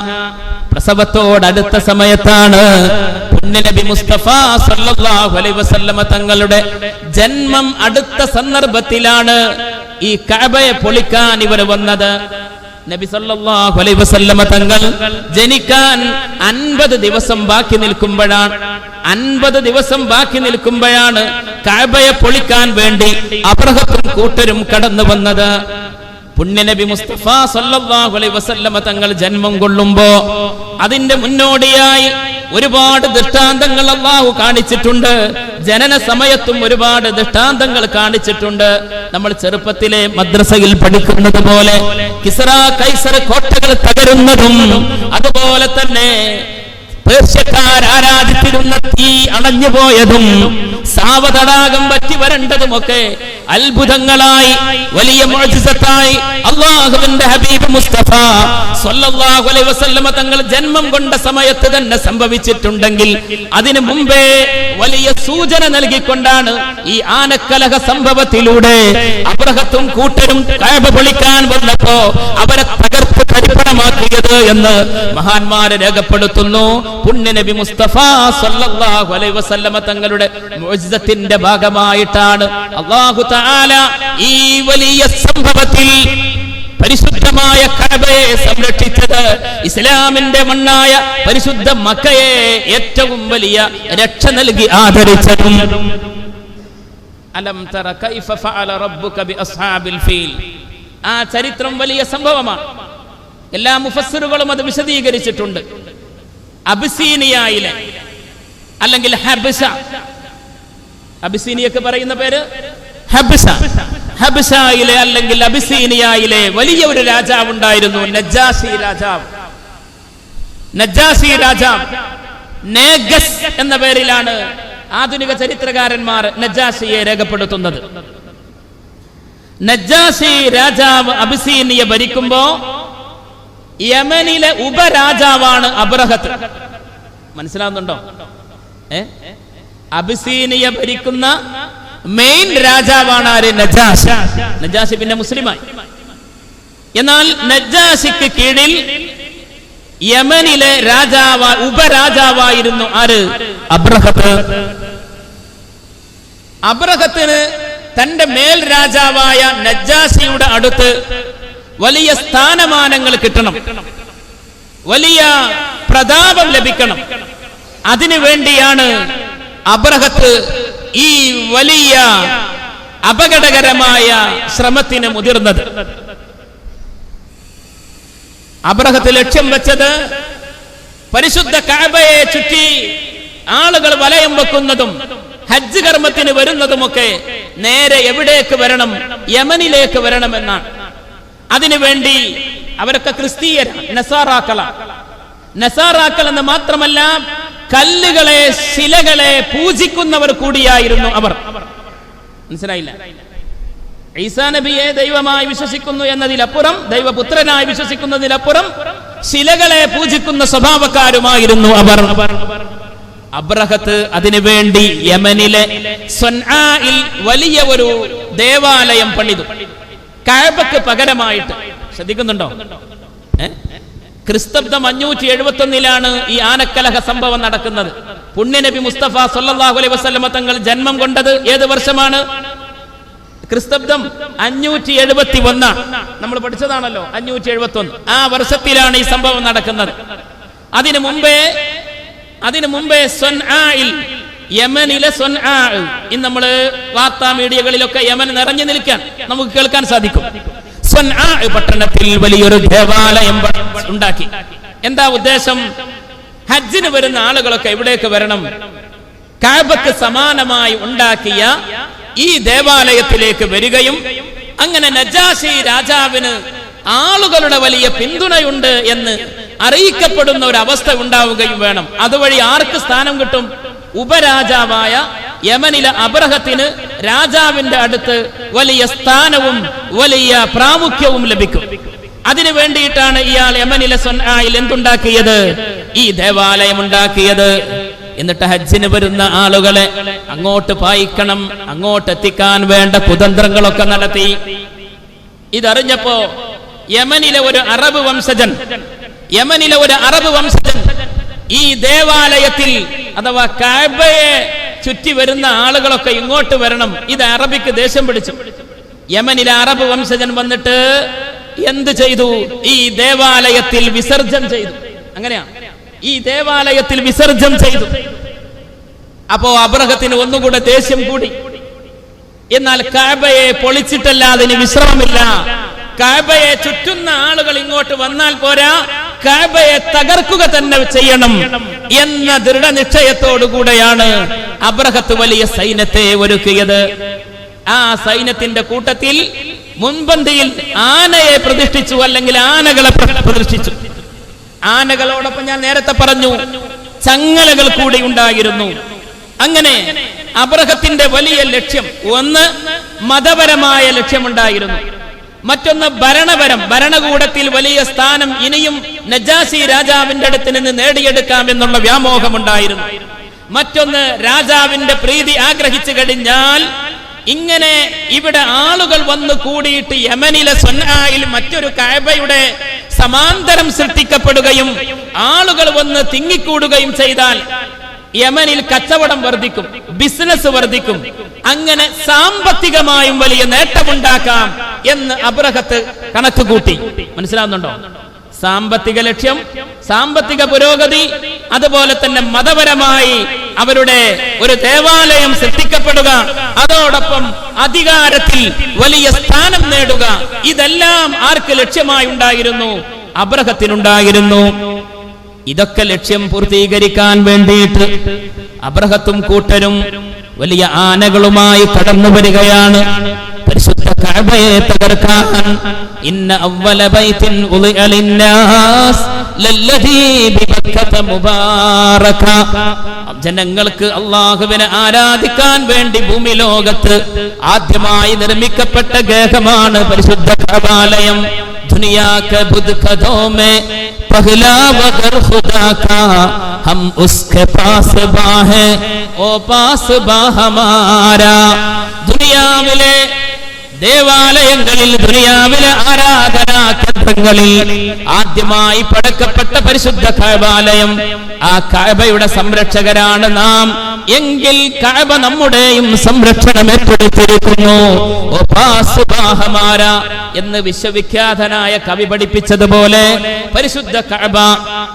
പ്രസവത്തോടടുത്ത സമയത്താണ് പുണ്യനബി മുസ്തഫ സല്ലല്ലാഹു അലൈഹി വസല്ലമ തങ്ങളുടെ ജന്മം അടുത്ത സന്ദർഭത്തിലാണ് ഈ കഅബയെ പൊളിക്കാൻ ഇവർ വന്നത്. നബി സല്ലല്ലാഹു അലൈഹി വസല്ലമ തങ്ങൾ ജനിക്കാൻ 50 ദിവസം ബാക്കി നിൽക്കുമ്പോഴാണ് കഅബയെ പൊളിക്കാൻ വേണ്ടി അബ്രഹത്തും കൂട്ടരും കടന്നു വന്നത്. പുണ്യനബി മുസ്തഫ സല്ലല്ലാഹു അലൈഹി വസല്ലമ തങ്ങൾ ജന്മം കൊള്ളുമ്പോ അതിന്റെ മുന്നോടിയായി ഒരുപാട് ദൃഷ്ടാന്തങ്ങൾ അല്ലാഹു കാണിച്ചിട്ടുണ്ട്. ജനന സമയത്തും ഒരുപാട് ദൃഷ്ടാന്തങ്ങൾ കാണിച്ചിട്ടുണ്ട്. നമ്മൾ ചെറുപ്പത്തിലെ മദ്രസയിൽ പഠിക്കുന്നത് പോലെ കിസ്റ കൈസർ കോട്ടകൾ തകരുന്നതും അതുപോലെ തന്നെ പേർഷ്യക്കാർ ആരാധിച്ചിരുന്ന തീ അണഞ്ഞുപോയതും സാവതടാകം പറ്റി വരേണ്ടതുമൊക്കെ അത്ഭുതങ്ങളായി വലിയ മുഅ്ജിസത്തായി അല്ലാഹുവിന്റെ ഹബീബ് മുസ്തഫ സ്വല്ലല്ലാഹു അലൈഹി വസല്ലമ തങ്ങൾ ജന്മം കൊണ്ട സമയത്ത് തന്നെ സംഭവിച്ചിട്ടുണ്ടെങ്കിൽ അതിനു മുമ്പേ വലിയ സൂചന നൽകിക്കൊണ്ടാണ് ഈ ആനക്കലഹ സംഭവത്തിലൂടെ അബ്രഹത്തും കൂട്ടരും കഅബ പൊളിക്കാൻ വന്നപ്പോ അവരെ തകർത്ത് തരിപ്പണമാക്കിയത് എന്ന് മഹാന്മാരെ രേഖപ്പെടുത്തുന്നു. പുണ്യനബി മുസ്തഫ സല്ലല്ലാഹു അലൈഹി വസല്ലമ തങ്ങളുടെ മുഅ്ജിസത്തിന്റെ ഭാഗമായിട്ടാണ് അല്ലാഹു തആല ഈ വലിയ സംഭവത്തിൽ പരിശുദ്ധമായ കഅബയെ സംരക്ഷിച്ചത്. ഇസ്ലാമിന്റെ മണ്ണായ പരിശുദ്ധ മക്കയെ ഏറ്റവും വലിയ രക്ഷ നൽകി ആദരിച്ചതും. അലം തറ കൈഫ ഫഅല റബ്ബുക ബി അസ്ഹാബിൽ ഫീൽ, ആ ചരിത്രം വലിയ സംഭവമാണ്. എല്ലാ മുഫസ്സിറുകളും അത് വിശദീകരിച്ചിട്ടുണ്ട്. അബിസീനിയയിലെ അല്ലെങ്കിൽ ഹബശ, അബിസീനിയക്ക് പറയുന്ന പേര് ഹബശ, ഹബശയിലെ അല്ലെങ്കിൽ അബിസീനിയയിലെ വലിയ ഒരു രാജാവ് ഉണ്ടായിരുന്നു, നജാശി രാജാവ്. നേഗസ് എന്ന പേരിലാണ് ആധുനിക ചരിത്രകാരന്മാർ നജാശിയെ രേഖപ്പെടുത്തുന്നത്. നജാശി രാജാവ് അബിസീനിയ ഭരിക്കുമ്പോ യമനിലെ ഉപരാജാവാണ് അബ്രഹത്ത്. മനസ്സിലാവുന്നുണ്ടോ? അബിസീനിയ ഭരിക്കുന്ന മെയിൻ രാജാവാണ് ആര്? നജാശി. നജാശി പിന്നെ മുസ്ലിമായി. എന്നാൽ നജാശിക്ക് കീഴിൽ യമനിലെ ഉപരാജാവായിരുന്നു ആര്? അബ്രഹത്ത്. അബ്രഹത്തിന് തന്റെ മേൽ രാജാവായ നജാശിയുടെ അടുത്ത് വലിയ സ്ഥാനമാനങ്ങൾ കിട്ടണം, വലിയ പ്രതാപം ലഭിക്കണം. അതിനുവേണ്ടിയാണ് അബ്രഹത്ത് ഈ വലിയ അപകടകരമായ ശ്രമത്തിന് മുതിർന്നത്. അബ്രഹത്ത് ലക്ഷ്യം വെച്ചത് പരിശുദ്ധ കഅബയെ ചുറ്റി ആളുകൾ വലയം വെക്കുന്നതും ഹജ്ജ് കർമ്മത്തിന് വരുന്നതുമൊക്കെ നേരെ എവിടേക്ക് വരണം? യമനിലേക്ക് വരണമെന്നാണ്. അതിനുവേണ്ടി അവരൊക്കെ ക്രിസ്തീയരാണ്, നസാറാക്കൾ എന്ന് മാത്രമല്ല കല്ലുകളെ ശിലകളെ പൂജിക്കുന്നവർ കൂടിയായിരുന്നു അവർ. മനസ്സിലായില്ല? ഈസാ നബിയെ ദൈവമായി വിശ്വസിക്കുന്നു എന്നതിലപ്പുറം, ദൈവപുത്രനായി വിശ്വസിക്കുന്നതിലപ്പുറം ശിലകളെ പൂജിക്കുന്ന സ്വഭാവക്കാരുമായിരുന്നു അവർ. അബ്രഹത്ത് അതിനുവേണ്ടി യമനിലെ സ്വൻആയിൽ വലിയ ഒരു ദേവാലയം പണിതു, കഅബക്ക് പകരമായിട്ട്. ശ്രദ്ധിക്കുന്നുണ്ടോ? ക്രിസ്തബ്ദം 571 ഈ ആനക്കലഹ സംഭവം നടക്കുന്നത്. പുണ്യനബി മുസ്തഫ സല്ലല്ലാഹു അലൈഹി വസല്ലമ തങ്ങൾ ജന്മം കൊണ്ടത് ഏത് വർഷമാണ്? ക്രിസ്തബ്ദം 571. നമ്മൾ പഠിച്ചതാണല്ലോ 571. ആ വർഷത്തിലാണ് ഈ സംഭവം നടക്കുന്നത്. അതിനു മുമ്പേ സ്വൻആയിൽ, യമനിലെ സ്വൻആ, ഇന്ന് നമ്മള് വാർത്താ മീഡിയകളിലൊക്കെ യമൻ നിറഞ്ഞു നിൽക്കാൻ നമുക്ക് കേൾക്കാൻ സാധിക്കും. സ്വൻആ പട്ടണത്തിൽ വലിയൊരു ദേവാലയം ഉണ്ടാക്കി. എന്താ ഉദ്ദേശം? ഹജ്ജിന് വരുന്ന ആളുകളൊക്കെ എവിടേക്ക് വരണം? കഅബക്ക് സമാനമായി ഉണ്ടാക്കിയ ഈ ദേവാലയത്തിലേക്ക് വരികയും അങ്ങനെ നജാശി രാജാവിന് ആളുകളുടെ വലിയ പിന്തുണയുണ്ട് എന്ന് അറിയിക്കപ്പെടുന്ന ഒരു അവസ്ഥ ഉണ്ടാവുകയും വേണം. അതുവഴി ആർക്ക് സ്ഥാനം കിട്ടും? ഉപരാജാവായ യമനിലെ അബ്രഹത്തിന് രാജാവിന്റെ അടുത്ത് വലിയ സ്ഥാനവും വലിയ പ്രാമുഖ്യവും ലഭിക്കും. അതിനു വേണ്ടിയിട്ടാണ് ഇയാൾ യമനിലെ സൊൻആയിൽ എന്തുണ്ടാക്കിയത്? ഈ ദേവാലയം ഉണ്ടാക്കിയത്. എന്നിട്ട് ഹജ്ജിന് വരുന്ന ആളുകളെ അങ്ങോട്ട് പായിക്കണം, അങ്ങോട്ട് എത്തിക്കാൻ വേണ്ട കുതന്ത്രങ്ങളൊക്കെ നടത്തി. ഇതറിഞ്ഞപ്പോ യമനിലെ ഒരു അറബ് വംശജൻ ഈ ദേവാലയത്തിൽ അഥവാ കഅബയെ ചുറ്റി വരുന്ന ആളുകളൊക്കെ ഇങ്ങോട്ട് വരണം, ഇത് അറബിക്ക് ദേഷ്യം പിടിച്ചു. യമനിലെ അറബ് വംശജൻ വന്നിട്ട് എന്ത് ചെയ്തു? ഈ ദേവാലയത്തിൽ വിസർജനം ചെയ്തു. അങ്ങനെയാണ്, ഈ ദേവാലയത്തിൽ വിസർജനം ചെയ്തു. അപ്പോ അബ്രഹത്തിന് ഒന്നുകൂടെ ദേഷ്യം കൂടി. എന്നാൽ കഅബയെ പൊളിച്ചിട്ടല്ലാതെ ഇനി വിശ്രമമില്ല. കഅബയെ ചുറ്റുന്ന ആളുകൾ ഇങ്ങോട്ട് വന്നാൽ പോരാ, കഅബയെ തകർക്കുക തന്നെ ചെയ്യണം എന്ന ദൃഢനിശ്ചയത്തോടുകൂടെയാണ് അബ്രഹത്ത് വലിയ സൈന്യത്തെ ഒരുക്കിയത്. ആ സൈന്യത്തിന്റെ കൂട്ടത്തിൽ മുൻപന്തിയിൽ ആനയെ പ്രതിഷ്ഠിച്ചു, അല്ലെങ്കിൽ ആനകളെ പ്രതിഷ്ഠിച്ചു. ആനകളോടൊപ്പം ഞാൻ നേരത്തെ പറഞ്ഞു ചങ്ങലകൾ കൂടി ഉണ്ടായിരുന്നു. അങ്ങനെ അബ്രഹത്തിന്റെ വലിയ ലക്ഷ്യം, ഒന്ന് മതപരമായ ലക്ഷ്യമുണ്ടായിരുന്നു, മറ്റൊന്ന് ഭരണകൂടത്തിൽ വലിയ സ്ഥാനം ഇനിയും നജാശി രാജാവിന്റെ അടുത്ത് നിന്ന് നേടിയെടുക്കാം എന്നുള്ള വ്യാമോഹമുണ്ടായിരുന്നു. മറ്റൊന്ന് രാജാവിന്റെ പ്രീതി ആഗ്രഹിച്ചു കഴിഞ്ഞാൽ ഇങ്ങനെ ഇവിടെ ആളുകൾ വന്നു കൂടിയിട്ട് യമനിലെ സൊൻആയിൽ മറ്റൊരു കഅബയുടെ സമാന്തരം സൃഷ്ടിക്കപ്പെടുകയും ആളുകൾ വന്ന് തിങ്ങിക്കൂടുകയും ചെയ്താൽ യമനിൽ കച്ചവടം വർദ്ധിക്കും, ബിസിനസ് വർദ്ധിക്കും, അങ്ങനെ സാമ്പത്തികമായും വലിയ നേട്ടമുണ്ടാക്കാം എന്ന് അബ്രഹത്ത് കണക്കുകൂട്ടി. മനസ്സിലാവുന്നുണ്ടോ? സാമ്പത്തിക ലക്ഷ്യം, സാമ്പത്തിക പുരോഗതി, അതുപോലെ തന്നെ മതപരമായി അവരുടെ ഒരു ദേവാലയം സൃഷ്ടിക്കപ്പെടുക, അതോടൊപ്പം അധികാരത്തിൽ വലിയ സ്ഥാനം നേടുക, ഇതെല്ലാം ആർക്ക് ലക്ഷ്യമായി ഉണ്ടായിരുന്നു? അബ്രഹത്തിനുണ്ടായിരുന്നു. ഇതൊക്കെ ലക്ഷ്യം പൂർത്തീകരിക്കാൻ വേണ്ടിയിട്ട് അബ്രഹത്തും കൂട്ടരും വലിയ ആനകളുമായി കടന്നു വരികയാണ് പരിശുദ്ധ കഅബയെ തകർക്കാൻ. ഇന്ന അവ്വല ബൈത്തിൻ ഉളിഅ ലിന്നാസ് ലല്ലദീ ബിബക്കത മുബാറക. ജനങ്ങൾക്ക് അല്ലാഹുവിനെ ആരാധിക്കാൻ വേണ്ടി ഭൂമി ലോകത്ത് ആദ്യമായി നിർമ്മിക്കപ്പെട്ട ഗേഹമാണ് പരിശുദ്ധ കഅബാലയം. दुनिया के बुदकदों में पहला वगर खुदा का, हम उसके पास बाहे ओ पास बा हमारा. ദുനിയാവിലെ ദേവാലയങ്ങളിൽ, ദുനിയാവിലെ ആരാധനാ കേന്ദ്രങ്ങളിൽ ആദ്യമായി പടക്കപ്പെട്ട പരിശുദ്ധ കഅബാലയം, ആ കഅബയുടെ സംരക്ഷകരാണ് നാം എങ്കിൽ കഅബ നമ്മുടെയും സംരക്ഷണം ഏറ്റെടുത്തിരിക്കുന്നു. ഓ പാസ് ബാ ഹമാര എന്ന് വിശ്വവിഖ്യാതനായ കവി പഠിപ്പിച്ചതുപോലെ പരിശുദ്ധ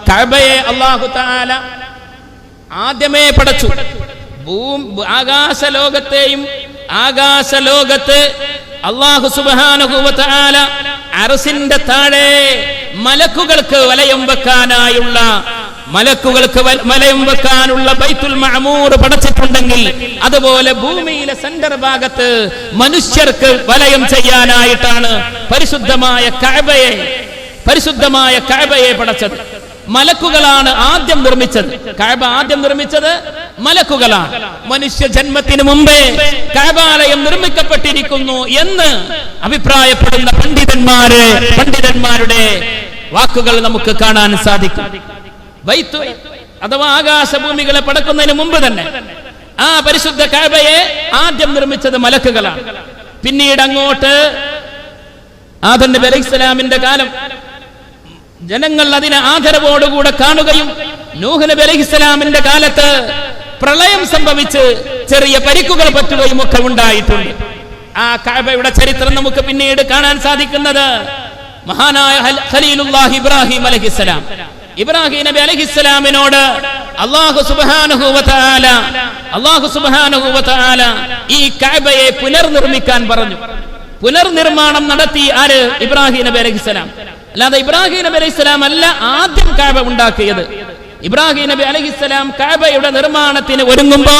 കഅബയെ അല്ലാഹു തആല ആദ്യമേ പടച്ചു. ആകാശലോകത്ത് അല്ലാഹു സുബ്ഹാനഹു വ തആല അർശിന്റെ താഴെ മലക്കുകൾക്ക് വലയം വെക്കാനുള്ള ബൈത്തുൽ മഅമൂർ പടച്ചിട്ടുണ്ടെങ്കിൽ, അതുപോലെ ഭൂമിയിലെ സെന്റർ ഭാഗത്ത് മനുഷ്യർക്ക് വലയം ചെയ്യാനായിട്ടാണ് പരിശുദ്ധമായ കഅബയെ പടച്ചത്. മലക്കുകളാണ് ആദ്യം നിർമ്മിച്ചത്. കഅബ ആദ്യം നിർമ്മിച്ചത് മലക്കുകളാണ്. മനുഷ്യ ജന്മത്തിന് മുമ്പേ കഅബാലയം നിർമ്മിക്കപ്പെട്ടിരിക്കുന്നു എന്ന് അഭിപ്രായപ്പെടുന്ന പണ്ഡിതന്മാരുടെ വാക്കുകൾ നമുക്ക് കാണാൻ സാധിക്കും. അഥവാ ആകാശഭൂമികളെ പടക്കുന്നതിന് മുമ്പ് തന്നെ ആ പരിശുദ്ധ കഅബയെ ആദ്യം നിർമ്മിച്ചത് മലക്കുകളാണ്. പിന്നീട് അങ്ങോട്ട് ആദം നബി അലൈഹിസ്സലാമിന്റെ കാലം ജനങ്ങൾ അതിനെ ആദരവോടുകൂടെ കാണുകയും നൂഹ് നബി അലൈഹിസ്സലാമിന്റെ കാലത്ത് പ്രളയം സംഭവിച്ച് ചെറിയ പരിക്കുകൾ പറ്റുകയും ഒക്കെ ഉണ്ടായിട്ടുണ്ട്. ആ കഅബയുടെ ചരിത്രം നമുക്ക് പിന്നീട് കാണാൻ സാധിക്കുന്നത് മഹാനായ ഖലീലുല്ലാഹി ഇബ്രാഹിം അലൈഹിസ്സലാം, ഇബ്രാഹിം നബി അലൈഹിസ്സലാമിനോട് അല്ലാഹു സുബ്ഹാനഹു വ തആല ഈ കഅബയെ പുനർനിർമ്മിക്കാൻ പറഞ്ഞു. പുനർനിർമ്മാണം നടത്തി ആര്? ഇബ്രാഹിം നബി അലൈഹിസ്സലാം. അല്ലാതെ ഇബ്രാഹിം നബി അലൈഹിസ്സലാം അല്ല ആദ്യം കഅബ ഉണ്ടാക്കിയത്. ഇബ്രാഹിം നബി അലൈഹിസ്സലാം കഅബയുടെ നിർമ്മാണത്തിന് ഒരുങ്ങുമ്പോ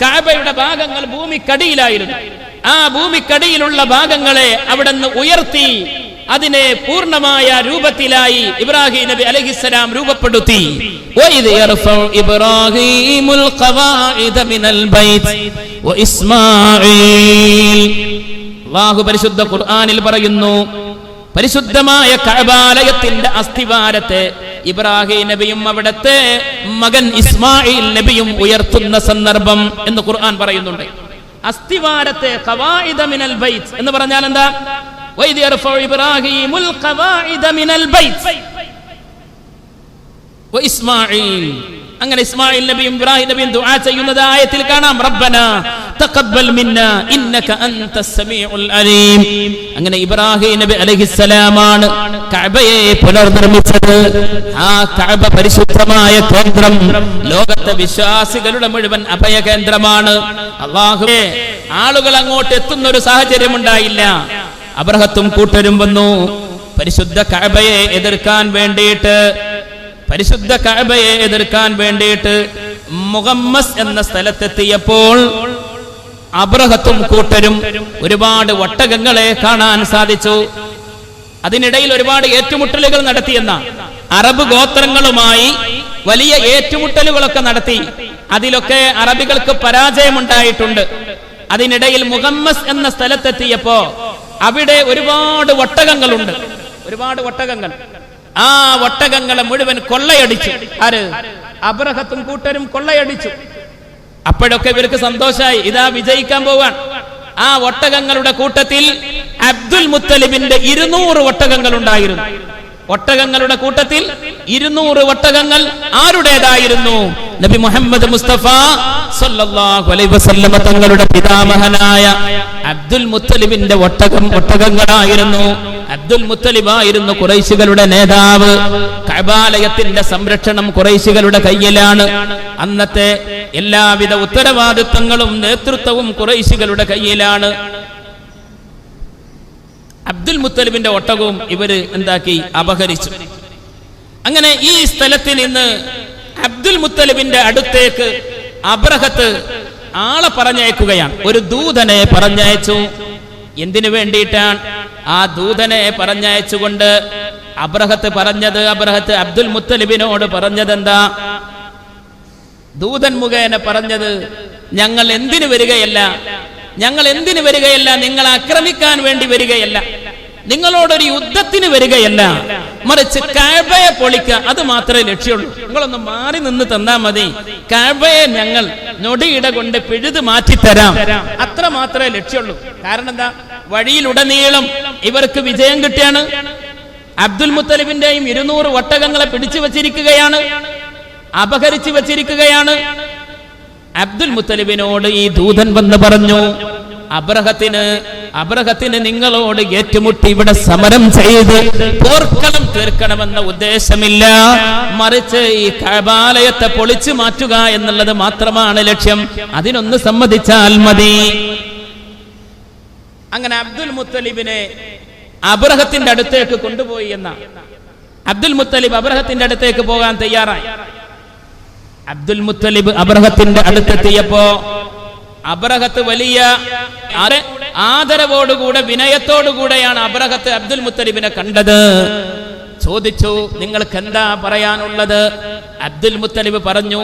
കഅബയുടെ ഭാഗങ്ങൾ ഭൂമിക്കടിയിലായിരുന്നു. ആ ഭൂമിക്കടിയിലുള്ള ഭാഗങ്ങളെ അവിടെ നിന്ന് ഉയർത്തി അതിനെ പൂർണ്ണമായ രൂപത്തിലായി ഇബ്രാഹിം നബി അലൈഹിസ്സലാം രൂപപ്പെടുത്തി. വഇദ് യർഫഉ ഇബ്രാഹീമുൽ ഖവാഇദ മിനൽ ബൈത്ത് വഇസ്മാഈൽ. അല്ലാഹു പരിശുദ്ധ ഖുർആനിൽ പറയുന്നു, പരിശുദ്ധമായ കഅബാലയത്തിന്റെ അസ്ഥിവാരത്തെ ഇബ്രാഹിം നബിയും അവിടുത്തെ മകൻ ഇസ്മായിൽ നബിയും ഉയർത്തുന്ന സന്ദർഭം എന്ന് ഖുർആൻ പറയുന്നുണ്ട്. അസ്ഥിവാരത്തെ ഖവാഇദ മിനൽ ബൈത്ത് എന്ന് പറഞ്ഞാൽ എന്താ? വഇദ് യർഫഉ ഇബ്രാഹീമുൽ ഖവാഇദ മിനൽ ബൈത്ത് വഇസ്മാഈൽ. അങ്ങനെ ഇസ്മായിൽ നബിയും ഇബ്രാഹിം നബിയും ദുആ ചെയ്യുന്നത് ആയത്തിൽ കാണാം. റബ്ബനാ തഖബ്ബൽ മിന്നാ ഇന്നക അൻതസ് സമീഉൽ അലീം. അങ്ങനെ ഇബ്രാഹിം നബി അലൈഹിസ്സലാമാണ് കഅബയെ പുനർനിർമ്മിച്ചത്. ആ കഅബ പരിശുദ്ധമായ കേന്ദ്രം, ലോകത്തെ വിശ്വാസികളുടെ മുഴുവൻ അഭയ കേന്ദ്രമാണ്. അല്ലാഹുവേ, ആളുകൾ അങ്ങോട്ട് എത്തുന്ന ഒരു സാഹചര്യം ഉണ്ടായില്ല. അബ്രഹത്തും കൂട്ടരും വന്നു പരിശുദ്ധ കഅബയെ എതിർക്കാൻ വേണ്ടിയിട്ട് മുഗമ്മസ് എന്ന സ്ഥലത്തെത്തിയപ്പോൾ അബ്രഹത്തും കൂട്ടരും ഒരുപാട് ഒട്ടകങ്ങളെ കാണാൻ സാധിച്ചു. അതിനിടയിൽ ഒരുപാട് ഏറ്റുമുട്ടലുകൾ നടത്തിയെന്ന അറബ് ഗോത്രങ്ങളുമായി വലിയ ഏറ്റുമുട്ടലുകളൊക്കെ നടത്തി. അതിലൊക്കെ അറബികൾക്ക് പരാജയമുണ്ടായിട്ടുണ്ട്. അതിനിടയിൽ മുഗമ്മസ് എന്ന സ്ഥലത്തെത്തിയപ്പോ അവിടെ ഒരുപാട് ഒട്ടകങ്ങളുണ്ട്. ആ ഒട്ടകങ്ങളെ മുഴുവൻ കൊള്ളയടിച്ചു. ആര്? അബ്രഹത്തും കൂട്ടരും കൊള്ളയടിച്ചു. അപ്പോഴൊക്കെ ഇവർക്ക് സന്തോഷായി, ഇതാ വിജയിക്കാൻ പോവാൻ. ആ ഒട്ടകങ്ങളുടെ കൂട്ടത്തിൽ അബ്ദുൽ മുത്തലിബിന്റെ 200 ഒട്ടകങ്ങൾ ഉണ്ടായിരുന്നു. ഒട്ടകങ്ങളുടെ കൂട്ടത്തിൽ 200 ഒട്ടകങ്ങൾ ആരുടേതായിരുന്നു? നബി മുഹമ്മദ് മുസ്തഫ സല്ലല്ലാഹു അലൈഹി വസല്ലം തങ്ങളുടെ പിതാമഹനായ അബ്ദുൽ മുത്തലിബിന്റെ ഒട്ടകങ്ങളായിരുന്നു. അബ്ദുൽ മുത്തലിബായിരുന്നു ഖുറൈശികളുടെ നേതാവ്. കഅബാലയത്തിന്റെ സംരക്ഷണം ഖുറൈശികളുടെ കയ്യിലാണ്. അന്നത്തെ എല്ലാവിധ ഉത്തരവാദിത്വങ്ങളും നേതൃത്വവും ഖുറൈശികളുടെ കയ്യിലാണ്. അബ്ദുൽ മുത്തലിബിന്റെ ഒട്ടകവും ഇവര് എന്താക്കി? അപഹരിച്ചു. അങ്ങനെ ഈ സ്ഥലത്ത് നിന്ന് അബ്ദുൽ മുത്തലിബിന്റെ അടുത്തേക്ക് അബ്രഹത്ത് ആളെ പറഞ്ഞയക്കുകയാണ്. ഒരു ദൂതനെ പറഞ്ഞയച്ചു. എന്തിനു വേണ്ടിയിട്ടാണ്? ആ ദൂതനെ പറഞ്ഞയച്ചുകൊണ്ട് അബ്രഹത്ത് അബ്ദുൽ മുത്തലിബിനോട് പറഞ്ഞത് എന്താ? ദൂതൻ മുഖേന പറഞ്ഞത്, ഞങ്ങൾ എന്തിനു വരികയല്ല, നിങ്ങളെ ആക്രമിക്കാൻ വേണ്ടി വരികയല്ല, നിങ്ങളോടൊരു യുദ്ധത്തിന് വരികയല്ല, മറിച്ച് കഅബയെ പൊളിക്കുക, അത് മാത്രമേ ലക്ഷ്യമുള്ളൂ. നിങ്ങളൊന്ന് മാറി നിന്ന് തന്നാ മതി, കഅബയെ ഞങ്ങൾ ഞൊടിയിട കൊണ്ട് പിഴുത് മാറ്റിത്തരാം, അത്ര മാത്രമേ ലക്ഷ്യമുള്ളൂ. കാരണം എന്താ? വഴിയിലുടനീളം ഇവർക്ക് വിജയം കിട്ടിയാണ്. അബ്ദുൽ മുത്തലിബിന്റെയും 200 ഒട്ടകങ്ങളെ പിടിച്ചു വച്ചിരിക്കുകയാണ്, അപഹരിച്ചു വച്ചിരിക്കുകയാണ്. അബ്ദുൽ മുത്തലിബിനോട് ഈ ദൂതൻ വന്ന് പറഞ്ഞു, അബ്രഹത്തിന് നിങ്ങളോട് ഏറ്റുമുട്ടി ഇവിടെ സമരം ചെയ്ത് പോർക്കളം തീർക്കണമെന്ന ഉദ്ദേശമില്ല, മറിച്ച് ഈ കഅബാലയത്തെ പൊളിച്ചു മാറ്റുക എന്നുള്ളത് മാത്രമാണ് ലക്ഷ്യം. അതിനൊന്ന് സമ്മതിച്ചാൽ മതി. അങ്ങനെ അബ്ദുൽ മുത്തലിബിനെ അബ്രഹത്തിന്റെ അടുത്തേക്ക് കൊണ്ടുപോയി. അബ്ദുൽ മുത്തലിബ് അബ്രഹത്തിന്റെ അടുത്തേക്ക് പോകാൻ തയ്യാറായി. അബ്ദുൽ മുത്തലിബ് അബ്രഹത്തിന്റെ അടുത്തെത്തിയപ്പോ അബ്രഹത്ത് വലിയ ആദരവോടുകൂടെ വിനയത്തോടുകൂടെയാണ് അബ്രഹത്ത് അബ്ദുൽ മുത്തലിബിനെ കണ്ടത്. ചോദിച്ചു, നിങ്ങൾക്ക് എന്താ പറയാനുള്ളത്? അബ്ദുൽ മുത്തലിബ് പറഞ്ഞു,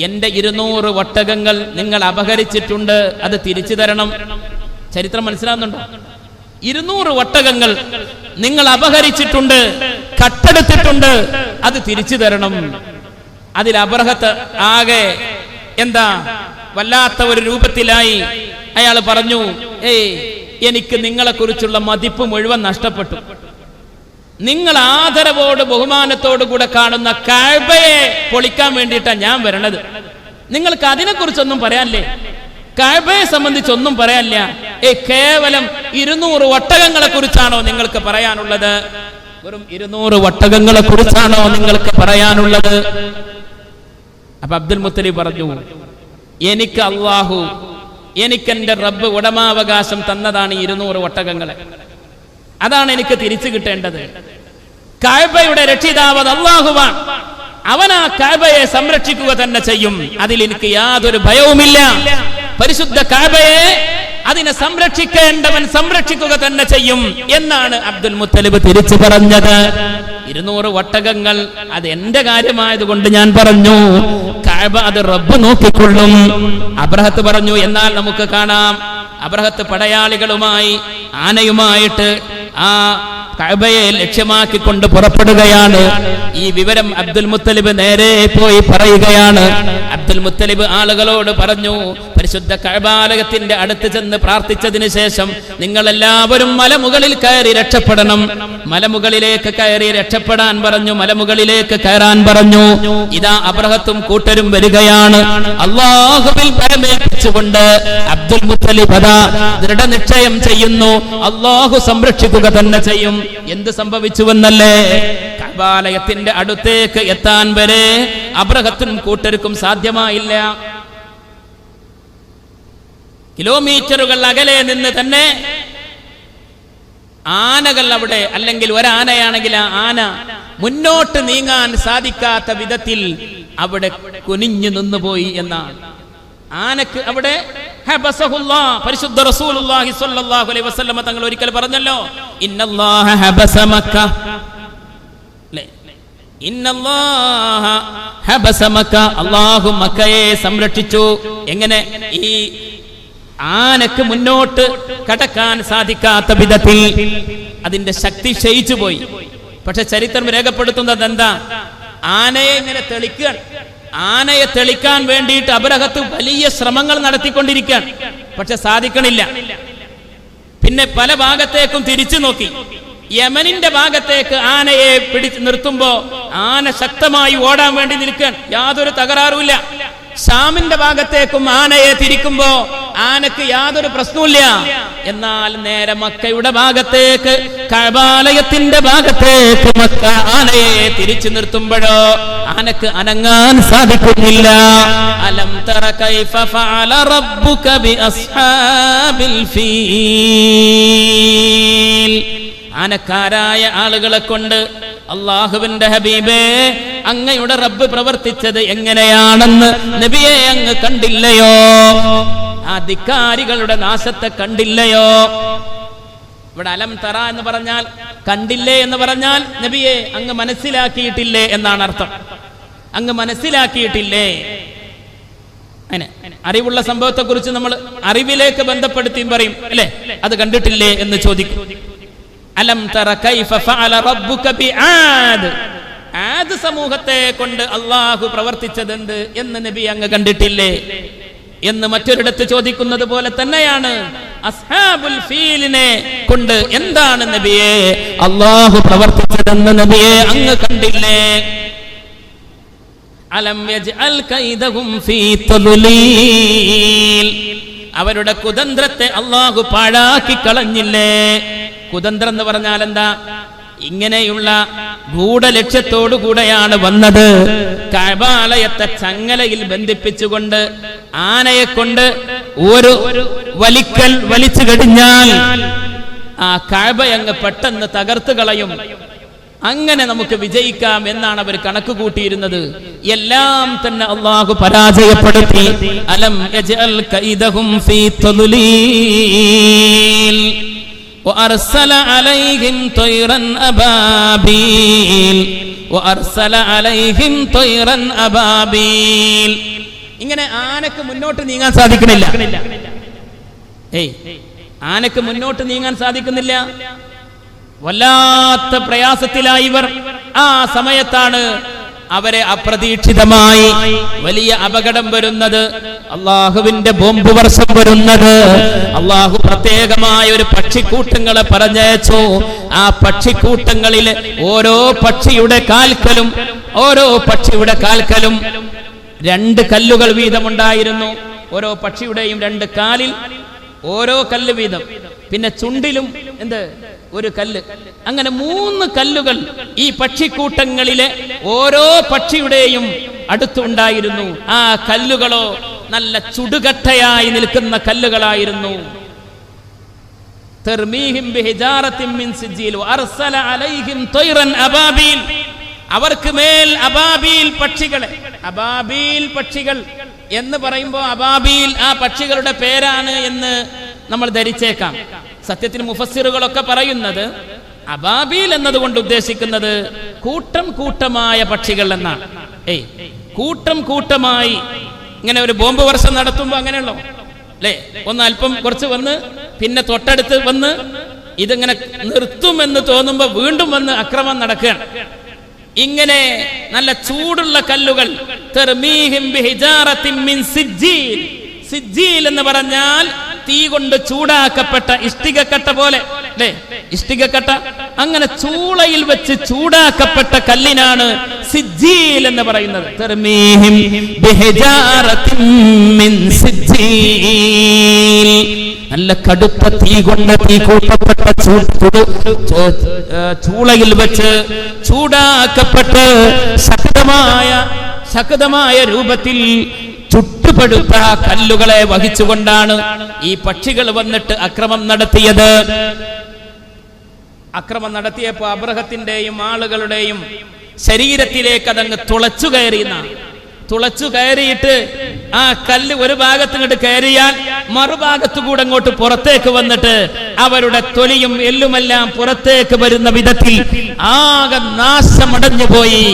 എന്റെ 200 ഒട്ടകങ്ങൾ നിങ്ങൾ അപഹരിച്ചിട്ടുണ്ട്, അത് തിരിച്ചു തരണം. ചരിത്രം മനസ്സിലാവുന്നുണ്ടോ? 200 ഒട്ടകങ്ങൾ നിങ്ങൾ അപഹരിച്ചിട്ടുണ്ട്, കട്ടെടുത്തിട്ടുണ്ട്, അത് തിരിച്ചു തരണം. അതിൽ അബ്രഹത്ത് ആകെ എന്താ വല്ലാത്ത ഒരു രൂപത്തിലായി. അയാൾ പറഞ്ഞു, എനിക്ക് നിങ്ങളെ കുറിച്ചുള്ള മതിപ്പ് മുഴുവൻ നഷ്ടപ്പെട്ടു. നിങ്ങൾ ആദരവോട് ബഹുമാനത്തോടു കൂടെ കാണുന്ന കഅബയെ പൊളിക്കാൻ വേണ്ടിയിട്ടാണ് ഞാൻ വരണത്. നിങ്ങൾക്ക് അതിനെക്കുറിച്ചൊന്നും പറയാനില്ലേ? കഅബയെ സംബന്ധിച്ചൊന്നും പറയാനില്ല. കേവലം 200 ഒട്ടകങ്ങളെ കുറിച്ചാണോ നിങ്ങൾക്ക് പറയാനുള്ളത്? വെറും 200 ഒട്ടകങ്ങളെ കുറിച്ചാണോ നിങ്ങൾക്ക് പറയാനുള്ളത്? അപ്പൊ അബ്ദുൽ മുത്തലിബ് പറഞ്ഞു, എനിക്ക് അല്ലാഹു, എനിക്കെന്റെ റബ്ബ് ഉടമാവകാശം തന്നതാണ് 200 ഒട്ടകങ്ങളെ. അതാണ് എനിക്ക് തിരിച്ചു കിട്ടേണ്ടത്. കഅബയുടെ രക്ഷിതാവ് അല്ലാഹുവാണ്. അവൻ ആ കഅബയെ സംരക്ഷിക്കുക തന്നെ ചെയ്യും. അതിൽ എനിക്ക് യാതൊരു ഭയവുമില്ല. പരിശുദ്ധ കഅബയെ അതിനെ സംരക്ഷിക്കേണ്ടവൻ സംരക്ഷിക്കുക തന്നെ ചെയ്യും എന്നാണ് അബ്ദുൽ മുത്തലിബ് തിരിച്ചു പറഞ്ഞത്. 200 ഒട്ടകങ്ങൾ അത് എന്റെ കാര്യമായതുകൊണ്ട് ഞാൻ പറഞ്ഞു, കഅബ അത് റബ്ബ് നോക്കിക്കൊള്ളും. അബ്രഹത്ത് പറഞ്ഞു, എന്നാൽ നമുക്ക് കാണാം അബ്രഹത്ത് പടയാളികളുമായി ആനയുമായിട്ട് ആ കഅബയെ ലക്ഷ്യമാക്കിക്കൊണ്ട് പുറപ്പെടുകയാണ്. ഈ വിവരം അബ്ദുൽ മുത്തലിബ് നേരെ പോയി പറയുകയാണ്. അബ്ദുൽ മുത്തലിബ് ആളുകളോട് പറഞ്ഞു, പരിശുദ്ധ കഅബാലയത്തിന്റെ അടുത്ത് ചെന്ന് പ്രാർത്ഥിച്ചതിന് ശേഷം നിങ്ങൾ എല്ലാവരും മലമുകളിൽ കയറി രക്ഷപ്പെടണം. മലമുകളിലേക്ക് കയറി രക്ഷപ്പെടാൻ പറഞ്ഞു, മലമുകളിലേക്ക് കയറാൻ പറഞ്ഞു. ഇതാ അബ്രഹത്തും കൂട്ടരും വരികയാണ്. അല്ലാഹുവിൽ പരമേൽപ്പിച്ചുകൊണ്ട് അബ്ദുൽ മുത്തലിബ് അതാ ദൃഢനിശ്ചയം ചെയ്യുന്നു, അല്ലാഹു സംരക്ഷിക്കുക തന്നെ ചെയ്യും. എന്ത് സംഭവിച്ചുവെന്നല്ലേ? കഅബാലയത്തിന്റെ അടുത്തേക്ക് എത്താൻ വരെ അബ്രഹത്തും കൂട്ടർക്കും സാധ്യമായില്ല. കിലോമീറ്ററുകൾ അകലെ നിന്ന് തന്നെ ആനകൾ അവിടെ, അല്ലെങ്കിൽ ഒരാനയാണെങ്കിൽ ആ ആന മുന്നോട്ട് നീങ്ങാൻ സാധിക്കാത്ത വിധത്തിൽ അവിടെ കുനിഞ്ഞു നിന്നുപോയി എന്നാണ്. ആനക്ക് അവിടെ പരിശുദ്ധ റസൂലുള്ളാഹി സ്വല്ലല്ലാഹു അലൈഹി വസല്ലം തങ്ങൾ ഒരിക്കൽ പറഞ്ഞല്ലോ, ഇന്നല്ലാഹ ഹബസ മക്ക, ഇന്നല്ലാഹ ഹബസ മക്ക, അല്ലാഹു മക്കയെ സംരക്ഷിച്ചു. എങ്ങനെ? ഈ ആനക്ക് മുന്നോട്ട് കടക്കാൻ സാധിക്കാത്ത വിധത്തിൽ അതിന്റെ ശക്തി ക്ഷയിച്ചു പോയി. പക്ഷെ ചരിത്രം രേഖപ്പെടുത്തുന്നത് എന്താ? ആനയെ ഇങ്ങനെ തെളിക്കുക, ആനയെ തെളിക്കാൻ വേണ്ടിയിട്ട് അബ്രഹത്ത് വലിയ ശ്രമങ്ങൾ നടത്തിക്കൊണ്ടിരിക്കുകയാണ്. പക്ഷെ സാധിക്കണില്ല. പിന്നെ പല ഭാഗത്തേക്കും തിരിച്ചു നോക്കി. യമനിന്റെ ഭാഗത്തേക്ക് ആനയെ പിടിച്ചു നിർത്തുമ്പോ ആന ശക്തമായി ഓടാൻ വേണ്ടി നിൽക്കാൻ യാതൊരു തകരാറുമില്ല. ഷാമിന്റെ ഭാഗത്തേക്കും ആനയെ തിരിക്കുമ്പോ ആനക്ക് യാതൊരു പ്രശ്നവുമില്ല. എന്നാൽ നേരെ മക്കയുടെ ഭാഗത്തേക്ക്, കഅബാലയത്തിന്റെ ഭാഗത്തേക്ക് മക്ക ആനയെ തിരിച്ചു നിർത്തുമ്പോഴോ ആനക്ക് അനങ്ങാൻ സാധിക്കുന്നില്ല. അലം തറ കൈഫ ഫഅല റബ്ബുക ബി അസ്ഹാബിൽ ഫീൽ. ആനക്കാരായ ആളുകളെ കൊണ്ട് അല്ലാഹുവിന്റെ ഹബീബേ അങ്ങയുടെ റബ്ബ് പ്രവർത്തിച്ചത് എങ്ങനെയാണെന്ന് നബിയെ അങ്ങ് കണ്ടില്ലയോ? ആ ധിക്കാരികളുടെ നാശത്തെ കണ്ടില്ലയോ? ഇവിടെ അലം തറ എന്ന് പറഞ്ഞാൽ കണ്ടില്ലേ എന്ന് പറഞ്ഞാൽ നബിയെ അങ്ങ് മനസ്സിലാക്കിയിട്ടില്ലേ എന്നാണ് അർത്ഥം. അങ്ങ് മനസ്സിലാക്കിയിട്ടില്ലേ? അങ്ങനെ അറിവുള്ള സംഭവത്തെ കുറിച്ച് നമ്മൾ അറിവിലേക്ക് ബന്ധപ്പെടുത്തിയും പറയും അല്ലെ, അത് കണ്ടിട്ടില്ലേ എന്ന് ചോദിക്കും. അലം തറ കൈഫ ഫഅല റബ്ബുക ബിആദ്, ആദ് സമൂഹത്തെ കൊണ്ട് അല്ലാഹു പ്രവർത്തിച്ചതെന്ത് എന്ന് നബി അങ്ങ് കണ്ടിട്ടില്ലേ എന്ന് മറ്റൊരിടത്ത് ചോദിക്കുന്നത് പോലെ തന്നെയാണ് അസ്ഹാബുൽ ഫീലിനെ കൊണ്ട് എന്താണ് നബിയെ അല്ലാഹു പ്രവർത്തിച്ചതെന്ന് നബിയെ അങ്ങ് കണ്ടില്ലേ? അലം യജ്അൽ കൈദഹും ഫീ തദ്ലീൽ, അവരുടെ കുതന്ത്രത്തെ അല്ലാഹു പാഴാക്കി കളഞ്ഞില്ലേ? കുതന്ത്രം എന്ന് പറഞ്ഞാൽ എന്താ? ഇങ്ങനെയുള്ള ഗൂഢലക്ഷ്യത്തോടു കൂടെയാണ് വന്നത്. കഅബാലയത്തെ ചങ്ങലയിൽ ബന്ധിപ്പിച്ചുകൊണ്ട് ആനയെ കൊണ്ട് ഒരു വലിക്കൽ വലിച്ചു കഴിഞ്ഞാൽ ആ കഅബ അങ്ങ് പെട്ടെന്ന് തകർത്ത് കളയും. അങ്ങനെ നമുക്ക് വിജയിക്കാം എന്നാണ് അവർ കണക്ക് കൂട്ടിയിരുന്നത്. എല്ലാം തന്നെ അല്ലാഹു പരാജയപ്പെടുത്തി. അലം യജ്അൽ കൈദഹും ഫീ തദ്ലീൽ وأرسل عليهم طيرا أبابيل وأرسل عليهم طيرا أبابيل. ഇങ്ങനെ ആനക്ക് മുന്നോട്ട് നീങ്ങാൻ സാധിക്കുന്നില്ല. ആനക്ക് മുന്നോട്ട് നീങ്ങാൻ സാധിക്കുന്നില്ല. വല്ലാത്ത പ്രയാസത്തിലായി ഇവർ. ആ സമയത്താണ് അവരെ അപ്രതീക്ഷിതമായി വലിയ അപകടം വരുന്നത്, അള്ളാഹുവിന്റെ ബോംബ് വർഷം വരുന്നത്. അള്ളാഹു പ്രത്യേകമായ ഒരു പക്ഷിക്കൂട്ടങ്ങളെ പറഞ്ഞയച്ചു. ആ പക്ഷിക്കൂട്ടങ്ങളിൽ ഓരോ പക്ഷിയുടെ കാൽക്കലും 2 കല്ലുകൾ വീതമുണ്ടായിരുന്നു. ഓരോ പക്ഷിയുടെയും 2 കാലിൽ ഓരോ കല്ല് വീതം, പിന്നെ ചുണ്ടിലും ഒരു കല്ല്. അങ്ങനെ 3 കല്ലുകൾ ഈ പക്ഷിക്കൂട്ടങ്ങളിലെ ഓരോ പക്ഷിയുടെയും അടുത്തുണ്ടായിരുന്നു. ആ കല്ലുകളോ നല്ല ചുടുകട്ടയായി നിൽക്കുന്ന കല്ലുകളായിരുന്നു. തർമീഹിം ബിഹിജാറത്തിൻ മിൻ സിജീൽ വഅർസല അലൈഹിം തൈറൻ അബാബീൽ. അവർക്ക് മേൽ അബാബീൽ പക്ഷികളെ, അബാബീൽ പക്ഷികൾ എന്ന് പറയുമ്പോൾ അബാബീൽ ആ പക്ഷികളുടെ പേരാണ് എന്ന് നമ്മൾ ധരിച്ചേക്കാം. സത്യത്തിൽ മുഫസ്സിറുകളൊക്കെ പറയുന്നത് അബാബീൽ എന്നതുകൊണ്ട് ഉദ്ദേശിക്കുന്നത് കൂട്ടം കൂട്ടമായ പക്ഷികൾ എന്നാണ്. കൂട്ടം കൂട്ടമായി ഇങ്ങനെ ഒരു ബോംബ് വർഷം നടത്തുമ്പോൾ അങ്ങനെയുള്ളോ അല്ലേ, ഒന്ന് അല്പം കുറച്ച് വന്ന് പിന്നെ തൊട്ടടുത്ത് വന്ന് ഇതിങ്ങനെ നിർത്തുമെന്ന് തോന്നുമ്പോൾ വീണ്ടും വന്ന് അക്രമം നടക്കുകയാണ്. ഇങ്ങനെ നല്ല ചൂടുള്ള കല്ലുകൾ, സിജ്ജീൽ എന്ന് പറഞ്ഞാൽ തീ കൊണ്ട് ചൂടാക്കപ്പെട്ട ഇഷ്ടികക്കട്ട പോലെ അല്ലേ, ഇഷ്ടികക്കട്ട, അങ്ങനെ ചൂളയിൽ വെച്ച് ചൂടാക്കപ്പെട്ട കല്ലിനാണ് സിജ്ജീൽ എന്ന് പറയുന്നത്. നല്ല കടുത്ത തീ കൊണ്ട് തീ കൂട്ടപ്പെട്ട ചൂളയിൽ വെച്ച് ചൂടാക്കപ്പെട്ട് ശക്തമായ രൂപത്തിൽ ചുട്ടുപഴുത്ത കല്ലുകളെ വഹിച്ചുകൊണ്ടാണ് ഈ പക്ഷികൾ വന്നിട്ട് അക്രമം നടത്തിയത്. അക്രമം നടത്തിയപ്പോ അബ്രഹത്തിന്റെയും ആളുകളുടെയും ശരീരത്തിലേക്ക് അതങ്ങ് തുളച്ചു കയറിയിട്ട് ആ കല്ല് ഒരു ഭാഗത്ത് ഇങ്ങോട്ട് കയറിയാൽ മറുഭാഗത്തു കൂടെ അങ്ങോട്ട് പുറത്തേക്ക് വന്നിട്ട് അവരുടെ തൊലിയും എല്ലുമെല്ലാം പുറത്തേക്ക് വരുന്ന വിധത്തിൽ ആകെ നാശമടഞ്ഞു പോയി.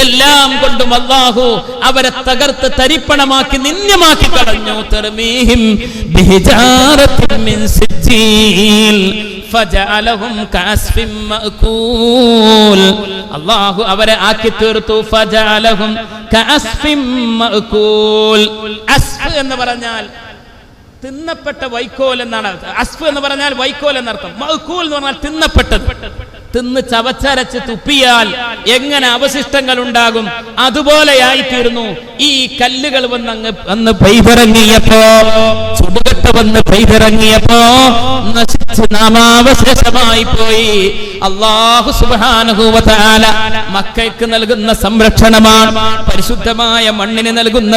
എല്ലാം കൊണ്ടും അല്ലാഹു അവരെ തകർത്ത് തരിപ്പണമാക്കി നിന്ദ്യമാക്കി കളഞ്ഞു. തർമീഹിം ബിഹിജാറത്തിൻ മിൻ സിജ്ജീൽ ഫജഅലഹും കഅസ്ഫിൻ മഅകൂൽ. അല്ലാഹു അവരെ ആക്കി തീർത്തു. ഫജഅലഹും കഅസ്ഫിൻ മഅകൂൽ. അസ്ഫ് എന്ന് പറഞ്ഞാൽ തിന്നപ്പെട്ട വൈക്കോൽ എന്നാണ്. അസ്ഫ് എന്ന് പറഞ്ഞാൽ വൈക്കോൽ എന്നർത്ഥം. മഅകൂൽ എന്ന് പറഞ്ഞാൽ തിന്നപ്പെട്ടത്. തിന്ന് ചവച്ചരച്ച് തുപ്പിയാൽ എങ്ങനെ അവശിഷ്ടങ്ങൾ ഉണ്ടാകും, അതുപോലെയായിത്തീർന്നു ഈ കല്ലുകൾ വന്ന് പെയ്തിറങ്ങിയപ്പോ, ചുടുകട്ട വന്ന് പെയ്തിറങ്ങിയപ്പോ നശിച്ച് നാമാവശേഷമായി പോയി. അല്ലാഹു സുബ്ഹാനഹു വ തആല മക്കയ്ക്ക് നൽകുന്ന സംരക്ഷണമാണ്, പരിശുദ്ധമായ മണ്ണിന് നൽകുന്ന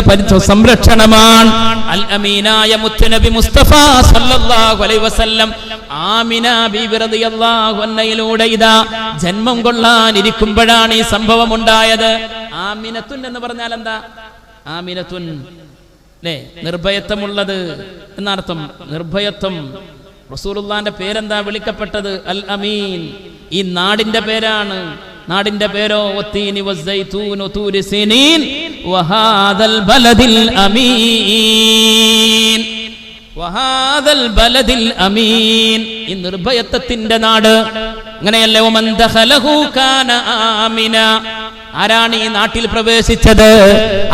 സംരക്ഷണമാണ്. അൽ അമീനായ മുത്തുനബി മുസ്തഫ സല്ലല്ലാഹു അലൈഹി വസല്ലം ആമിന ബീബി റളിയല്ലാഹു അൻഹയിലൂടെ ഇതാ ജന്മം കൊള്ളാനിരിക്കുമ്പോഴാണ് ഈ സംഭവം ഉണ്ടായത്. ആമിനത്തുൻ എന്ന് പറഞ്ഞാൽ എന്താ? ആമിനത്തുൻ അല്ലേ, നിർഭയത്വമുള്ളത് എന്നർത്ഥം. നിർഭയത്വം. റസൂലുള്ളാന്റെ പേരെന്താ വിളിക്കപ്പെട്ടത്? അൽ അമീൻ. ഈ നാടിന്റെ പേരാണ്. നാടിന്റെ പേരോ വത്തീനി വസ്സൈതൂൻ വതൂരി സീനീൻ വഹാദൽ ബലദിൽ അമീൻ. വഹാദൽ ബലദിൽ അമീൻ. ഈ നിർഭയത്വത്തിന്റെ നാട്. അങ്ങനെയല്ലേ വമൻ ദഖലഹു കാന ആമിന. ആരാണ് ഈ നാട്ടിൽ പ്രവേശിച്ചത്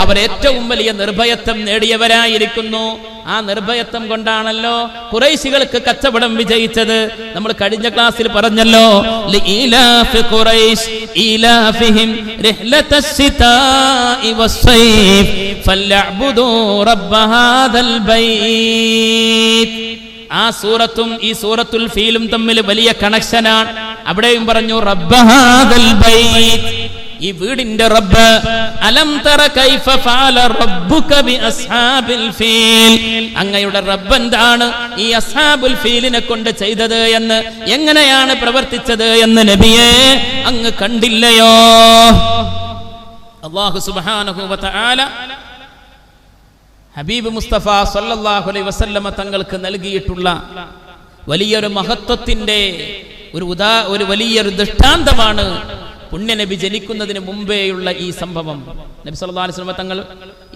അവർ ഏറ്റവും വലിയ നിർഭയത്വം നേടിയവരായിരിക്കുന്നു. ആ നിർഭയത്വം കൊണ്ടാണല്ലോ ഖുറൈശികൾക്ക് കച്ചവടം വിജയിച്ചത്. നമ്മൾ കഴിഞ്ഞ ക്ലാസ്സിൽ പറഞ്ഞല്ലോ, ലീലാഫി ഖുറൈശ് ഈലാഫിഹിം റിഹ്ലതസ് ശിതാഇ വസ്സൈഫ് ഫൽയഅ്ബുദൂ റബ്ബ ഹാദൽ ബൈത്ത്. ആ സൂറത്തും ഈ സൂറത്തുൽ ഫീലും തമ്മിൽ വലിയ കണക്ഷനാണ്. അവിടെയും പറഞ്ഞു റബ്ബ ഹാദൽ ബൈത്ത്, ഈ വീടിന്റെ റബ്ബ്. അലം തറ കൈഫ ഫഅല റബ്ബുക ബി അസ്ഹാബിൽ ഫീൽ. അങ്ങയുടെ റബ്ബ് എന്താണ് ഈ അസ്ഹാബുൽ ഫീലിനെ കൊണ്ട് ചെയ്തത് എന്ന്, എങ്ങനെയാണ് പ്രവർത്തിച്ചത് എന്ന് നബിയെ അങ്ങ് കണ്ടില്ലയോ? അല്ലാഹു സുബ്ഹാനഹു വ തആല ഹബീബ് മുസ്തഫ സല്ലല്ലാഹു അലൈഹി വസല്ലമ തങ്ങൾക്ക് നൽകിയിട്ടുള്ള വലിയൊരു മഹത്വത്തിന്റെ ഒരു വലിയൊരു ദൃഷ്ടാന്തമാണ് പുണ്യനബി ജനിക്കുന്നതിന് മുമ്പേയുള്ള ഈ സംഭവം. നബി സല്ലല്ലാഹു അലൈഹി വസല്ലം തങ്ങൾ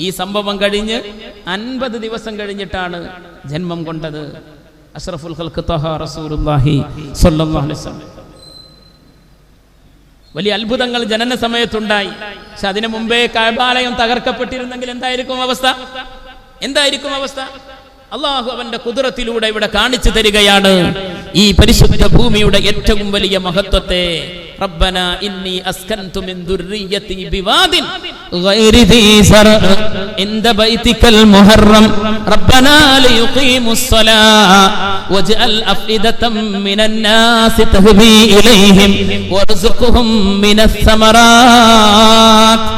ഈ സംഭവം കഴിഞ്ഞ് 50 ദിവസം കഴിഞ്ഞിട്ടാണ് ജന്മം കൊണ്ടത്. അഷ്റഫുൽ ഖൽഖ് തഹ റസൂലുള്ളാഹി സ്വല്ലല്ലാഹു അലൈഹി വസല്ലം. വലിയ അത്ഭുതങ്ങൾ ജനന സമയത്തുണ്ടായി. പക്ഷെ അതിനു മുമ്പേ കഅബാലയം തകർക്കപ്പെട്ടിരുന്നെങ്കിൽ എന്തായിരിക്കും അവസ്ഥ? അള്ളാഹു അവന്റെ ഖുദ്റത്തിലൂടെ ഇവിടെ കാണിച്ചു തരികയാണ് ഈ പരിശുദ്ധ ഭൂമിയുടെ ഏറ്റവും വലിയ മഹത്വത്തെ. റബ്ബന ഇന്നി അസ്കൻതു മിൻ ദുർരിയതി ബിവാദിൻ ഗൈരി ദീ സറഅ ഇൻദ ബൈതികൽ മുഹറം റബ്ബന ലിയുഖീമുസ് സ്വലാഹ വജ്അൽ അഫ്ഇദതം മിനൻ നാസി തഹ്വി ഇലൈഹിം വർസുഖ്ഹും മിനസ് സമറാത്ത്.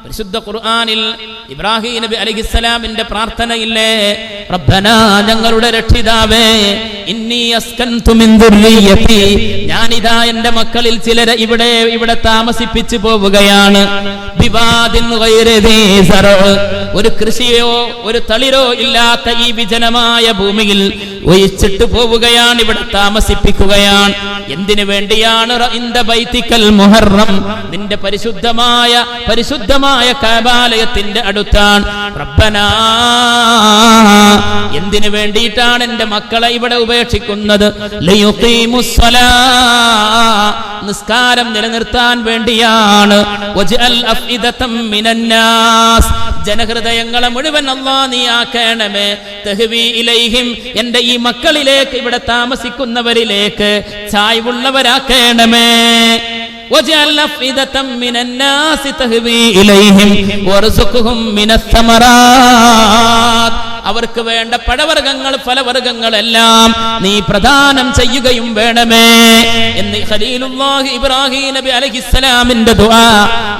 പരിശുദ്ധ ഖുർആനിൽ ഇബ്രാഹിം നബി അലൈഹിസ്സലാമിന്റെ പ്രാർത്ഥനയില്ലേ, റബ്ബനാ ഞങ്ങളുടെ രക്ഷിതാവേ, ഇന്നി അസ്കൻതു മിൻ ദുർരിയതി, ഞാൻ ഞാനിതാ എന്റെ മക്കളിൽ ചിലരെ ഇവിടെ താമസിപ്പിച്ചു പോവുകയാണ്. ഒരു കൃഷിയോ ഒരു തളിരോ ഇല്ലാത്ത ഈ വിജനമായ ഭൂമിയിൽ ഒഴിച്ചിട്ട് പോവുകയാണ്, ഇവിടെ താമസിപ്പിക്കുകയാണ്. എന്തിനു വേണ്ടിയാണ്? ഇന്ദ ബൈതിക്കൽ മുഹറം, നിന്റെ പരിശുദ്ധമായ കഅബാലയത്തിന്റെ അടുത്താണ്. റബ്ബനാ, എന്തിനു വേണ്ടിയിട്ടാണ് എന്റെ മക്കളെ ഇവിടെ ഉപേക്ഷിക്കുന്നത്? ലിയുഖീമുസ്സലാ, നിസ്കാരം നിലനിർത്താൻ വേണ്ടിയാണ്. വജ്അൽ അഫ്ഇദതം മിനന്നാസ്, ജനഹൃദയങ്ങളെ മുഴുവൻ അല്ലാഹ് നീ ആക്കണമേ. തഹ്വി ഇലൈഹിം, എന്റെ ഈ മക്കളിലേക്ക് ഇവിടെ താമസിക്കുന്നവരിലേക്ക് ചായ്വുള്ളവരാക്കണമേ. വജ്അൽ അഫ്ഇദതം മിനന്നാസ് തഹ്വി ഇലൈഹിം വർസുഖുഹും മിനസ്സമറാത്ത്, അവർക്ക് വേണ്ട പഴവർഗ്ഗങ്ങൾ ഫലവർഗ്ഗങ്ങളെല്ലാം നീ പ്രദാനം ചെയ്യുകയും വേണമേ എന്ന് ഖലീലുല്ലാഹി ഇബ്രാഹിം നബി അലൈഹിസ്സലാമിന്റെ ദുആ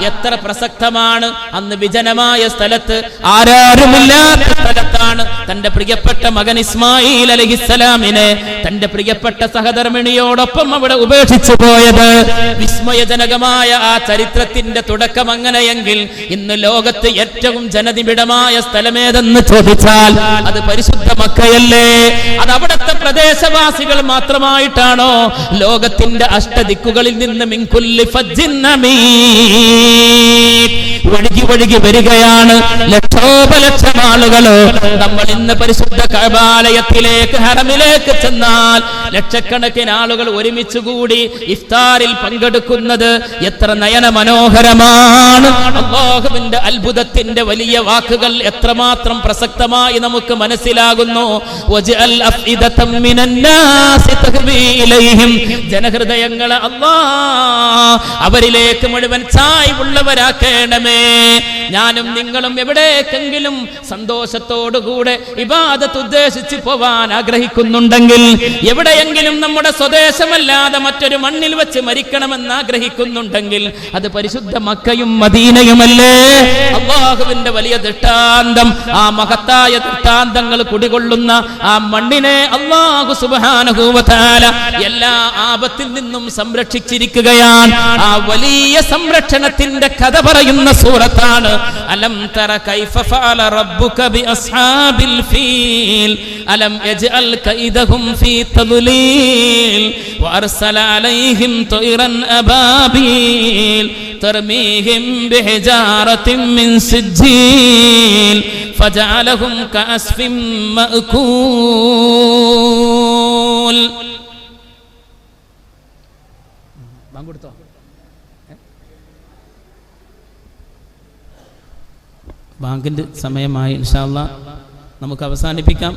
എത്ര പ്രസക്തമാണ്. അന്ന് വിജനമായ സ്ഥലത്ത്, ആരാരുമില്ലാത്ത സ്ഥലത്താണ് തന്റെ പ്രിയപ്പെട്ട മകൻ ഇസ്മായിൽ അലൈഹിസ്സലാമിനെ തന്റെ പ്രിയപ്പെട്ട സഹധർമ്മിണിയോടൊപ്പം അവിടെ ഉപേക്ഷിച്ചു പോയത്. വിസ്മയജനകമായ ആ ചരിത്രത്തിന്റെ തുടക്കം അങ്ങനെയെങ്കിൽ ഇന്ന് ലോകത്ത് ഏറ്റവും ജനനിബിഡമായ സ്ഥലമേതെന്ന് ചോദിച്ചാൽ അത് പരിശുദ്ധ മക്കയല്ലേ? അത് അവിടുത്തെ പ്രദേശവാസികൾ മാത്രമായിട്ടാണോ? ലോകത്തിന്റെ അഷ്ടദിക്കുകളിൽ നിന്ന് മിൻകുല്ലി ഫജ്ജിൻ അമീൻ ഒഴുകി വരികയാണ് ലക്ഷോപലക്ഷം ആളുകൾ. നമ്മൾ ഇന്ന് പരിശുദ്ധ കഅബാലയത്തിലേക്ക്, ഹറമിലേക്ക് ചെന്നാൽ ലക്ഷക്കണക്കിന് ആളുകൾ ഒരുമിച്ച് കൂടി ഇഫ്താറിൽ പങ്കെടുക്കുന്നത് എത്ര നയന മനോഹരമാണ്. അല്ലാഹുവിന്റെ അത്ഭുതത്തിന്റെ വലിയ വാക്കുകൾ എത്രമാത്രം പ്രസക്തമായി നമുക്ക് മനസ്സിലാകുന്നു. വജ്അൽ അഫ്ഇദതം മിനന്നാസി തഹ്വി ഇലൈഹിം, ജനഹൃദയങ്ങളെ അല്ലാഹ് അവരിലേക്ക് മുഴുവൻ ചായ്വുള്ളവരാക്കണമേ. ഞാനും നിങ്ങളും എവിടേക്കെങ്കിലും സന്തോഷത്തോടുകൂടെ ഇബാദത്ത് ഉദ്ദേശിച്ച് പോവാൻ ആഗ്രഹിക്കുന്നുണ്ടെങ്കിൽ, എവിടെയെങ്കിലും നമ്മുടെ സ്വദേശമല്ലാതെ മറ്റൊരു മണ്ണിൽ വെച്ച് മരിക്കണമെന്ന് ആഗ്രഹിക്കുന്നുണ്ടെങ്കിൽ അത് പരിശുദ്ധ മക്കയും മദീനയുമല്ലേ? അല്ലാഹുവിന്റെ വലിയ ദൃഷ്ടാന്തം, ആ മഹത്തായ ദൃഷ്ടാന്തങ്ങൾ കുടികൊള്ളുന്ന ആ മണ്ണിനെ അല്ലാഹു സുബ്ഹാനഹു വ തആല എല്ലാ ആപത്തിൽ നിന്നും സംരക്ഷിച്ചിരിക്കുകയാണ്. ആ വലിയ സംരക്ഷണത്തിന്റെ കഥ പറയുന്ന സൂറത്താണ് അലം തറ കൈഫ ഫഅല റബ്ബുക ബി അസ്ഹാബിൽ ഫീൽ അലം യജ്അൽ കൈദഹും ഫീ തദ്ലീൽ വഅർസല അലൈഹിം തൈറൻ അബാബീൽ തർമീഹിം ബിഹിജാറത്തിൻ മിൻ സിജ്ജീൽ ഫജഅലഹും കഅസ്ഫിൻ മഅകൂൽ. ബാങ്കുടുത്തോ? ബാങ്കിന്റെ സമയമായി. ഇൻഷാ അല്ലാഹ് നമുക്ക് അവസാനിപ്പിക്കാം.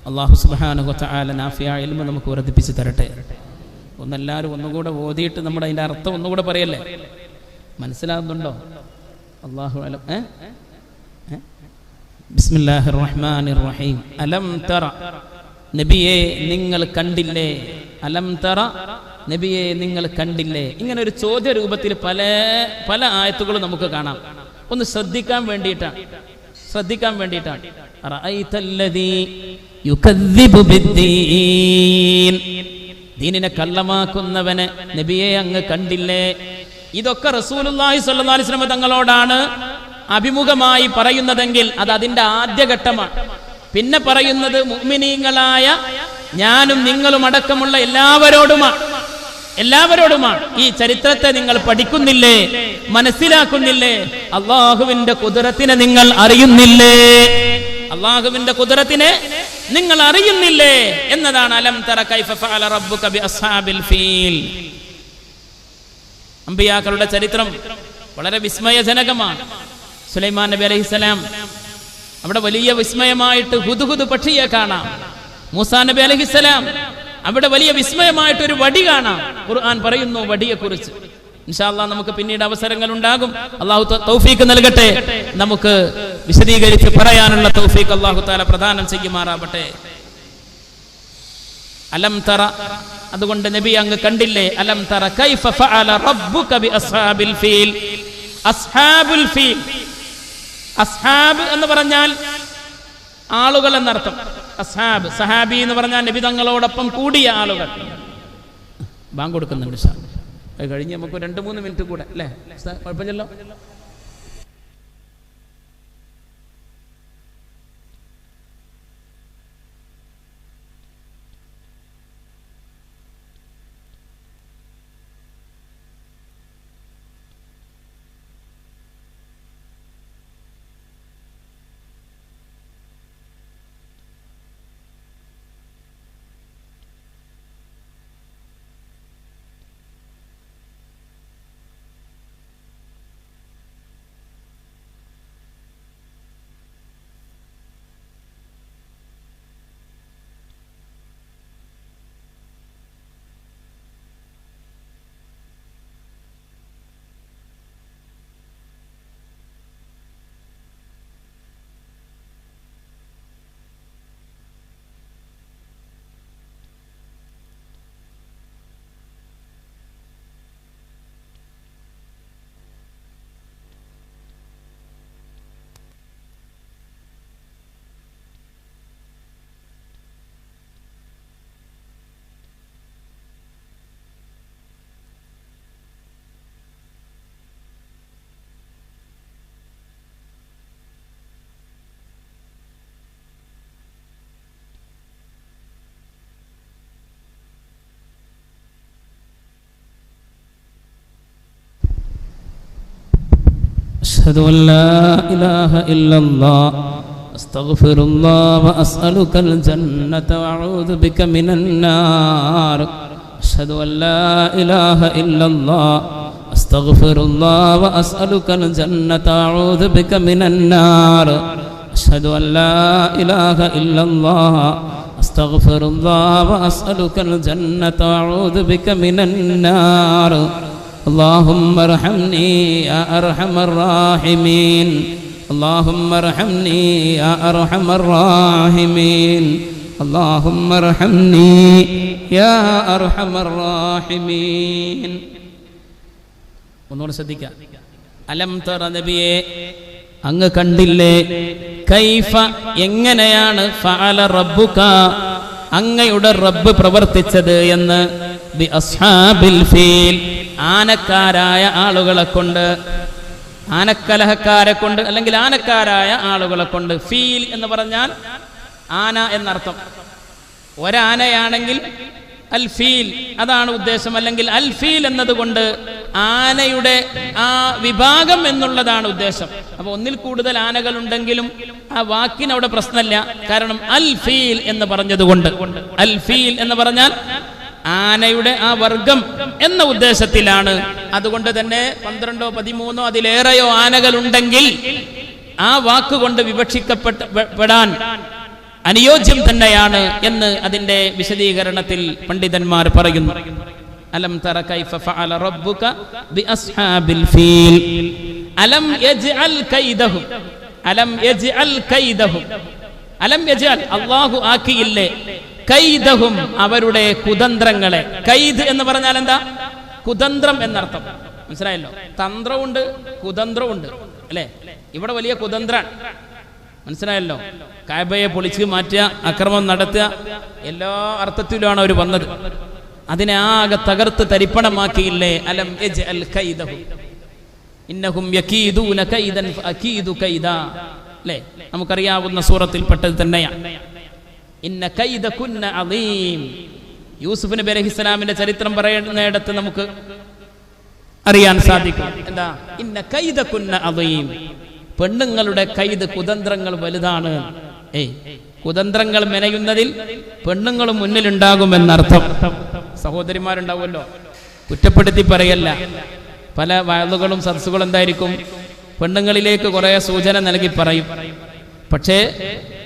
അല്ലാഹു സുബ്ഹാനഹു വ തആല നാഫിയായ ഇൽമ നമുക്ക് വർദ്ധിപ്പിച്ച് തരട്ടെ. ഒന്നെല്ലാവരും ഒന്നുകൂടെ ഓതിയിട്ട് നമ്മുടെ അതിൻ്റെ അർത്ഥം ഒന്നുകൂടെ പറയല്ലേ? മനസ്സിലാകുന്നുണ്ടോ? അല്ലാഹു അലം. ബിസ്മില്ലാഹിർ റഹ്മാനിർ റഹീം. അലം തറ, നബിയെ നിങ്ങൾ കണ്ടില്ലേ? അലം തറ, നബിയെ നിങ്ങൾ കണ്ടില്ലേ? ഇങ്ങനെ ഒരു ചോദ്യ രൂപത്തിൽ പല ആയത്തുകളും നമുക്ക് കാണാം. ഒന്ന് ശ്രദ്ധിക്കാൻ വേണ്ടിയിട്ടാണ്. റഅയ്തല്ലദീ യുകദ്ദിബു ബിദ്ദീൻ, ദീനിനെ കള്ളമാക്കുന്നവനെ നബിയെ അങ്ങ് കണ്ടില്ലേ? ഇതൊക്കെ റസൂലുള്ളാഹി സ്വല്ലല്ലാഹി അലൈഹി വസല്ലം തങ്ങളോടാണ് അഭിമുഖമായി പറയുന്നതെങ്കിൽ അത് അതിന്റെ ആദ്യഘട്ടമാണ്. പിന്നെ പറയുന്നത് മുഅ്മിനീങ്ങളായ ഞാനും നിങ്ങളും അടക്കമുള്ള എല്ലാവരോടുമാണ്. ഈ ചരിത്രത്തെ നിങ്ങൾ പഠിക്കുന്നില്ലേ? മനസ്സിലാക്കുന്നില്ലേ? അല്ലാഹുവിന്റെ ഖുദ്റത്തിനെ നിങ്ങൾ അറിയുന്നില്ലേ? അല്ലാഹുവിന്റെ ഖുദ്റത്തിനെ നിങ്ങൾ അറിയുന്നില്ലേ എന്നതാണ് അലം തറ കൈഫ ഫഅല റബ്ബുക ബി അസ്ഹാബിൽ ഫീൽ. അമ്പിയാക്കളുടെ ചരിത്രം വളരെ വിസ്മയജനകമാണ്. സുലൈമാൻ നബി അലൈഹിസ്സലാം, അവിടെ വലിയ വിസ്മയമായിട്ട് ഹുദ്ഹുദ് പക്ഷിയെ കാണാം. മൂസാ നബി അലൈഹിസ്സലാം, അവിടെ വലിയ വിസ്മയമായിട്ട് ഒരു വടി കാണാം. ഖുർആൻ പറയുന്നു വടിയെ കുറിച്ച്. ഇൻഷാ അല്ലാഹ് നമുക്ക് പിന്നീട് അവസരങ്ങൾ ഉണ്ടാകും. അല്ലാഹു തൗഫീഖ് നൽകട്ടെ. നമുക്ക് വിശദീകരിച്ച് പറയാനുള്ള തൗഫീഖ് അല്ലാഹു തആല പ്രദാനം ചെയ്യുമാറാവട്ടെ. അലം തറ, അതുകൊണ്ട് നബി അങ്ങ് കണ്ടില്ലേ? അലം തറ കൈഫ ഫഅല റബ്ബുക ബി അസ്ഹാബിൽ ഫീൽ. അസ്ഹാബുൽ ഫീൽ, അസ്ഹാബ് എന്ന് പറഞ്ഞാൽ ആളുകൾ എന്നർത്ഥം. അസ്ഹാബ്, സഹാബി എന്ന് പറഞ്ഞാൽ നബി തങ്ങളോടൊപ്പം കൂടിയ ആളുകൾ. ബാങ്ക് കൊടുക്കുന്നുണ്ട് സാർ. അത് കഴിഞ്ഞ് നമുക്ക് 2-3 മിനിറ്റ് കൂടെ അല്ലേ? കുഴപ്പമില്ലല്ലോ. أشهد أن لا إله إلا الله أستغفر الله وأسألك الجنة وأعوذ بك من النار. أشهد أن لا إله إلا الله أستغفر الله وأسألك الجنة وأعوذ بك من النار. أشهد أن لا إله إلا الله أستغفر الله وأسألك الجنة وأعوذ بك من النار. اللهم ارحمني يا أرحم الراحمين. اللهم ارحمني يا أرحم الراحمين. اللهم ارحمني يا أرحم الراحمين. ഒന്നുകൂടെ ശ്രദ്ധിക്കുക. അലം തറ നബിയെ, അങ്ങ് കണ്ടില്ലേ, കൈഫ എങ്ങനെയാണ്, ഫഅല റബ്ബുക അങ്ങയുടെ റബ്ബ് പ്രവർത്തിച്ചത് എന്ന്, ബി അസ്ഹാബിൽ ഫീൽ ആനക്കാരായ ആളുകളെ കൊണ്ട്, ആനക്കലഹക്കാരെ കൊണ്ട്, അല്ലെങ്കിൽ ആനക്കാരായ ആളുകളെ കൊണ്ട്. ഫീൽ എന്ന് പറഞ്ഞാൽ ആന എന്നർത്ഥം. ഒരാനയാണെങ്കിൽ അൽ ഫീൽ അതാണ് ഉദ്ദേശം, അല്ലെങ്കിൽ അൽ ഫീൽ എന്നതുകൊണ്ട് ആനയുടെ ആ വിഭാഗം എന്നുള്ളതാണ് ഉദ്ദേശം. അപ്പൊ ഒന്നിൽ കൂടുതൽ ആനകൾ ഉണ്ടെങ്കിലും ആ വാക്കിനവിടെ പ്രശ്നമില്ല, കാരണം അൽ ഫീൽ എന്ന് പറഞ്ഞതുകൊണ്ട്. അൽ ഫീൽ എന്ന് പറഞ്ഞാൽ ആനയുടെ ആ വർഗം എന്ന ഉദ്ദേശത്തിലാണ്. അതുകൊണ്ട് തന്നെ 12 13 അതിലേറെയോ ആനകൾ ഉണ്ടെങ്കിൽ ആ വാക്കുകൊണ്ട് വിവക്ഷിക്കപ്പെടാൻ അനുയോജ്യം തന്നെയാണ് എന്ന് അതിന്റെ വിശദീകരണത്തിൽ പണ്ഡിതന്മാർ പറയുന്നു. അലം തറ കൈഫ ഫഅല റബ്ബുക ബി അസ്ഹാബിൽ ഫീൽ അലം യജ്അൽ കൈദഹും. അലം യജ്അൽ കൈദഹും, അലം യജ്അൽ അല്ലാഹു ആക്കിയില്ലേ, കൈദഹും അവരുടെ കുതന്ത്രങ്ങളെ. കൈദ് എന്ന് പറഞ്ഞാൽ എന്താ? കുതന്ത്രം എന്നർത്ഥം. മനസ്സിലായല്ലോ? തന്ത്രമുണ്ട്, കുതന്ത്രമുണ്ട് അല്ലേ? ഇവിടെ വലിയ കുതന്ത്രാണ്. മനസ്സിലായല്ലോ? കഅബയെ പൊളിച്ച് മാറ്റുക, അക്രമം നടത്തുക, എല്ലാ അർത്ഥത്തിലുമാണ് അവർ വന്നത്. അതിനെ ആകെ തകർത്ത് തരിപ്പണമാക്കിയില്ലേ. അലം യജ്അൽ കൈദഹും ഇന്നഹും യകീദൂന കൈദൻ ഫഅകീദു കൈദാ. അല്ലേ? നമുക്കറിയാവുന്ന സൂറത്തിൽപ്പെട്ടത് തന്നെയാണ്. ഇന്ന കൈദകുന്ന അളീം. യൂസുഫ് നബി അലൈഹിസ്സലാമിന്റെ ചരിത്രം പറയുന്നിടത്ത് നമുക്ക് അറിയാൻ സാധിക്കും. എന്താ? ഇന്ന കൈദകുന്ന അളീം. പെണ്ണുങ്ങളുടെ കൈദ്, കുതന്ത്രങ്ങൾ വലുതാണ്. കുതന്ത്രങ്ങൾ മെനയുന്നതിൽ പെണ്ണുങ്ങളും മുന്നിലുണ്ടാകുമെന്നർത്ഥം. സഹോദരിമാരുണ്ടാവുമല്ലോ, കുറ്റപ്പെടുത്തി പറയല്ല. പല വയലുകളും സദസ്സുകളും എന്തായിരിക്കും, പെണ്ണുങ്ങളിലേക്ക് കുറെ സൂചന നൽകി പറയും. പക്ഷേ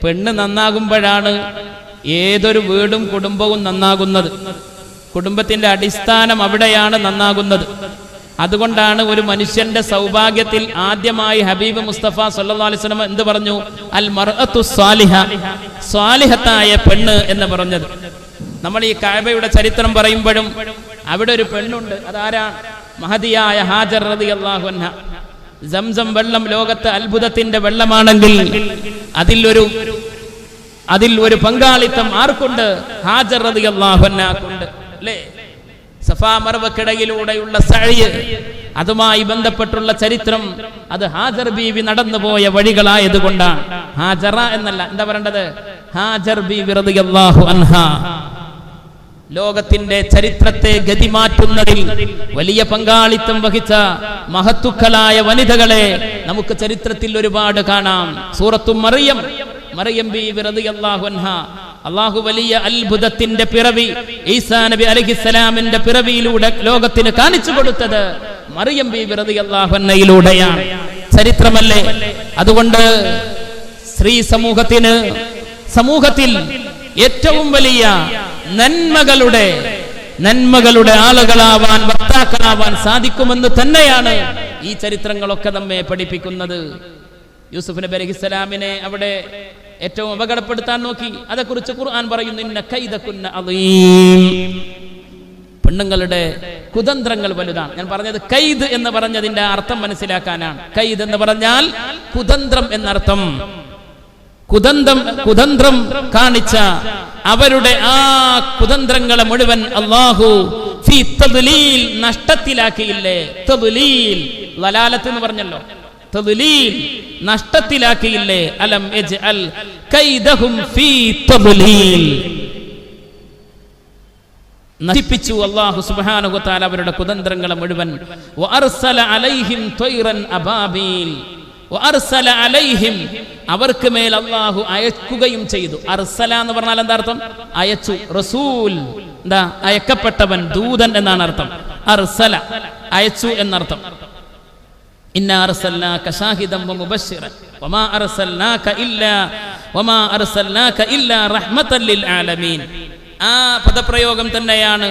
പെണ്ണ് നന്നാകുമ്പോഴാണ് ഏതൊരു വീടും കുടുംബവും നന്നാകുന്നത്. കുടുംബത്തിന്റെ അടിസ്ഥാനം അവിടെയാണ് നന്നാകുന്നത്. അതുകൊണ്ടാണ് ഒരു മനുഷ്യന്റെ സൗഭാഗ്യത്തിൽ ആദ്യമായി ഹബീബ് മുസ്തഫ സല്ലല്ലാഹു അലൈഹി വസല്ലം എന്ത് പറഞ്ഞു? അൽ മർഅത്തു സ്വാലിഹ, സ്വാലിഹത്തായ പെണ്ണ് എന്ന് പറഞ്ഞത്. നമ്മൾ ഈ കഅബയുടെ ചരിത്രം പറയുമ്പോഴും അവിടെ ഒരു പെണ്ണുണ്ട്. അതാരാണ്? മഹദിയായ ഹാജർ റളിയല്ലാഹു അൻഹ. സംസം വെള്ളം ലോകത്തെ അത്ഭുതത്തിന്റെ വെള്ളമാണെങ്കിൽ അതിൽ ഒരു പങ്കാളിത്തം ആർക്കുണ്ട്? ഹാജർ റളിയല്ലാഹു അൻഹ കൊണ്ട്. അല്ലേ? സഫാ മർവക്കിടയിലൂടെയുള്ള സഅയ്, അതുമായി ബന്ധപ്പെട്ടുള്ള ചരിത്രം അത് ഹാജർ ബീവി നടന്നുപോയ വഴികളായതുകൊണ്ടാണ്. ഹാജറ എന്നല്ല, എന്താ പറയേണ്ടത്? ഹാജർ ബീവി റളിയല്ലാഹു അൻഹാ. ലോകത്തിന്റെ ചരിത്രത്തെ ഗതിമാറ്റുന്നതിൽ വലിയ പങ്കാളിത്തം വഹിച്ച മഹത്തുക്കളായ വനിതകളെ നമുക്ക് ചരിത്രത്തിൽ ഒരുപാട് കാണാം. സൂറത്തു മറിയം ബീവി റളിയല്ലാഹു അൻഹാ, അല്ലാഹു വലിയ അത്ഭുതത്തിന്റെ പിറവി ഈസാ നബി അലൈഹിസ്സലാമിന്റെ പിറവിയിലൂടെ ലോകത്തിന് കാണിച്ചു കൊടുത്തത് മറിയം ബീവി റളിയല്ലാഹു അൻഹയിലൂടെയാണ്. ചരിത്രമല്ലേ? അതുകൊണ്ട് സ്ത്രീ സമൂഹത്തിൽ ഏറ്റവും വലിയ നന്മകളുടെ ആളുകളാവാൻ, വക്താക്കളാവാൻ സാധിക്കുമെന്ന് തന്നെയാണ് ഈ ചരിത്രങ്ങളൊക്കെ നമ്മെ പഠിപ്പിക്കുന്നത്. യൂസുഫ് നബി അലൈഹിസ്സലാമിനെ അവിടെ ഏറ്റവും അപകടപ്പെടുത്താൻ നോക്കി. അതേക്കുറിച്ച് ഖുർആൻ പറയുന്നു, ഇന്ന കൈദകുന്ന അളീം. പെണ്ണുങ്ങളുടെ കുതന്ത്രങ്ങൾ വലുതാണ്. ഞാൻ പറഞ്ഞത് കൈദ് എന്ന് പറഞ്ഞതിന്റെ അർത്ഥം മനസ്സിലാക്കാനാണ്. കൈദ് എന്ന് പറഞ്ഞാൽ കുതന്ത്രം എന്നർത്ഥം. കുതന്ത്രം കാണിച്ച അവരുടെ ആ കുതന്ത്രങ്ങളെ മുഴുവൻ അല്ലാഹു ഫീ തദ്ലീൽ, നഷ്ടത്തിലാക്കിയില്ലേ. തദ്ലീൽ, ലലാലത്ത് എന്ന് പറഞ്ഞല്ലോ, തദ്ലീൽ, നഷ്ടത്തിലാക്കിയില്ലേ. അലം യജ്അൽ കൈദഹും ഫീ തദ്ലീൽ, നശിപ്പിച്ചു അല്ലാഹു സുബ്ഹാനഹു വ തആല അവരുടെ കുതന്ത്രങ്ങളെ മുഴുവൻ. വഅർസല അലൈഹിം ത്വയ്റൻ അബാബീൽ, വഅർസല അലൈഹിം, അവർക്ക് മേൽ അല്ലാഹു അയക്കുകയും ചെയ്തു. അർസല എന്ന് പറഞ്ഞാൽ എന്താ അർത്ഥം? അയച്ചു. റസൂൽ എന്താ? അയക്കപ്പെട്ടവൻ, ദൂതൻ എന്നാണ് അർത്ഥം. അർസല, അയച്ചു എന്നർത്ഥം. ഇന്നാ അർസൽനാക ശാഹിദൻ വമുബശ്ശിറൻ വമാ അർസൽനാക ഇല്ലാ റഹ്മത്തൻ ലിൽ ആലമീൻ. ആ പദപ്രയോഗം തന്നെയാണ്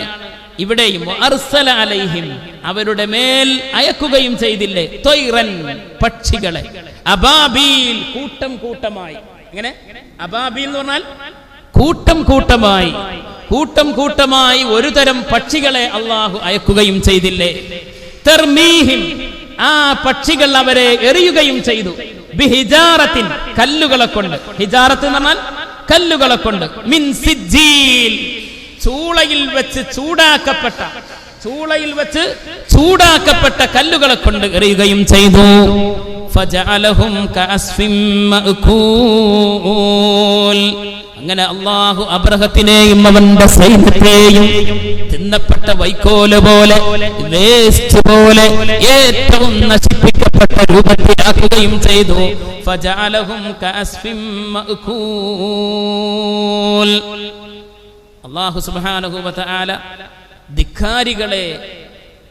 ഇവിടെയും. അർസല അലൈഹിം, അവരുടെ മേൽ അയക്കുകയും ചെയ്തില്ലേ. ത്വയ്റൻ, പക്ഷികളെ. അബാബീൽ, കൂട്ടം കൂട്ടമായി. എങ്ങനെ? അബാബീൽ എന്ന് പറഞ്ഞാൽ കൂട്ടം കൂട്ടമായി ഒരു തരം പക്ഷികളെ അല്ലാഹു അയക്കുകയും ചെയ്തില്ലേ. തർമീഹിം, ആ പക്ഷികൾ അവരെ എറിയുകയും ചെയ്തു. ബിഹിജാറത്തിൻ, കല്ലുകളെ കൊണ്ട്. ഹിജാറത്ത് എന്ന് പറഞ്ഞാൽ കല്ലുകളെ കൊണ്ട്. മിൻ സിജ്ജീൽ, ചൂളയിൽ വെച്ച് ചൂടാക്കപ്പെട്ട കല്ലുകളെ കൊണ്ട് എറിയുകയും ചെയ്തു. ഫജഅലഹും കഅസ്ഫിൻ മഅകൂൽ, അങ്ങനെ അല്ലാഹു അബ്രഹത്തിനെയും അവന്റെ സൈന്യത്തെയും തിന്നപ്പെട്ട വൈക്കോല് പോലെ, വേസ്റ്റ് പോലെ ഏറ്റവും നശിപ്പിക്കപ്പെട്ട രൂപത്തിലാക്കുകയും ചെയ്തു. ഫജഅലഹും കഅസ്ഫിൻ മഅകൂൽ. അല്ലാഹു സുബ്ഹാനഹു വ തആല ധിക്കാരികളെ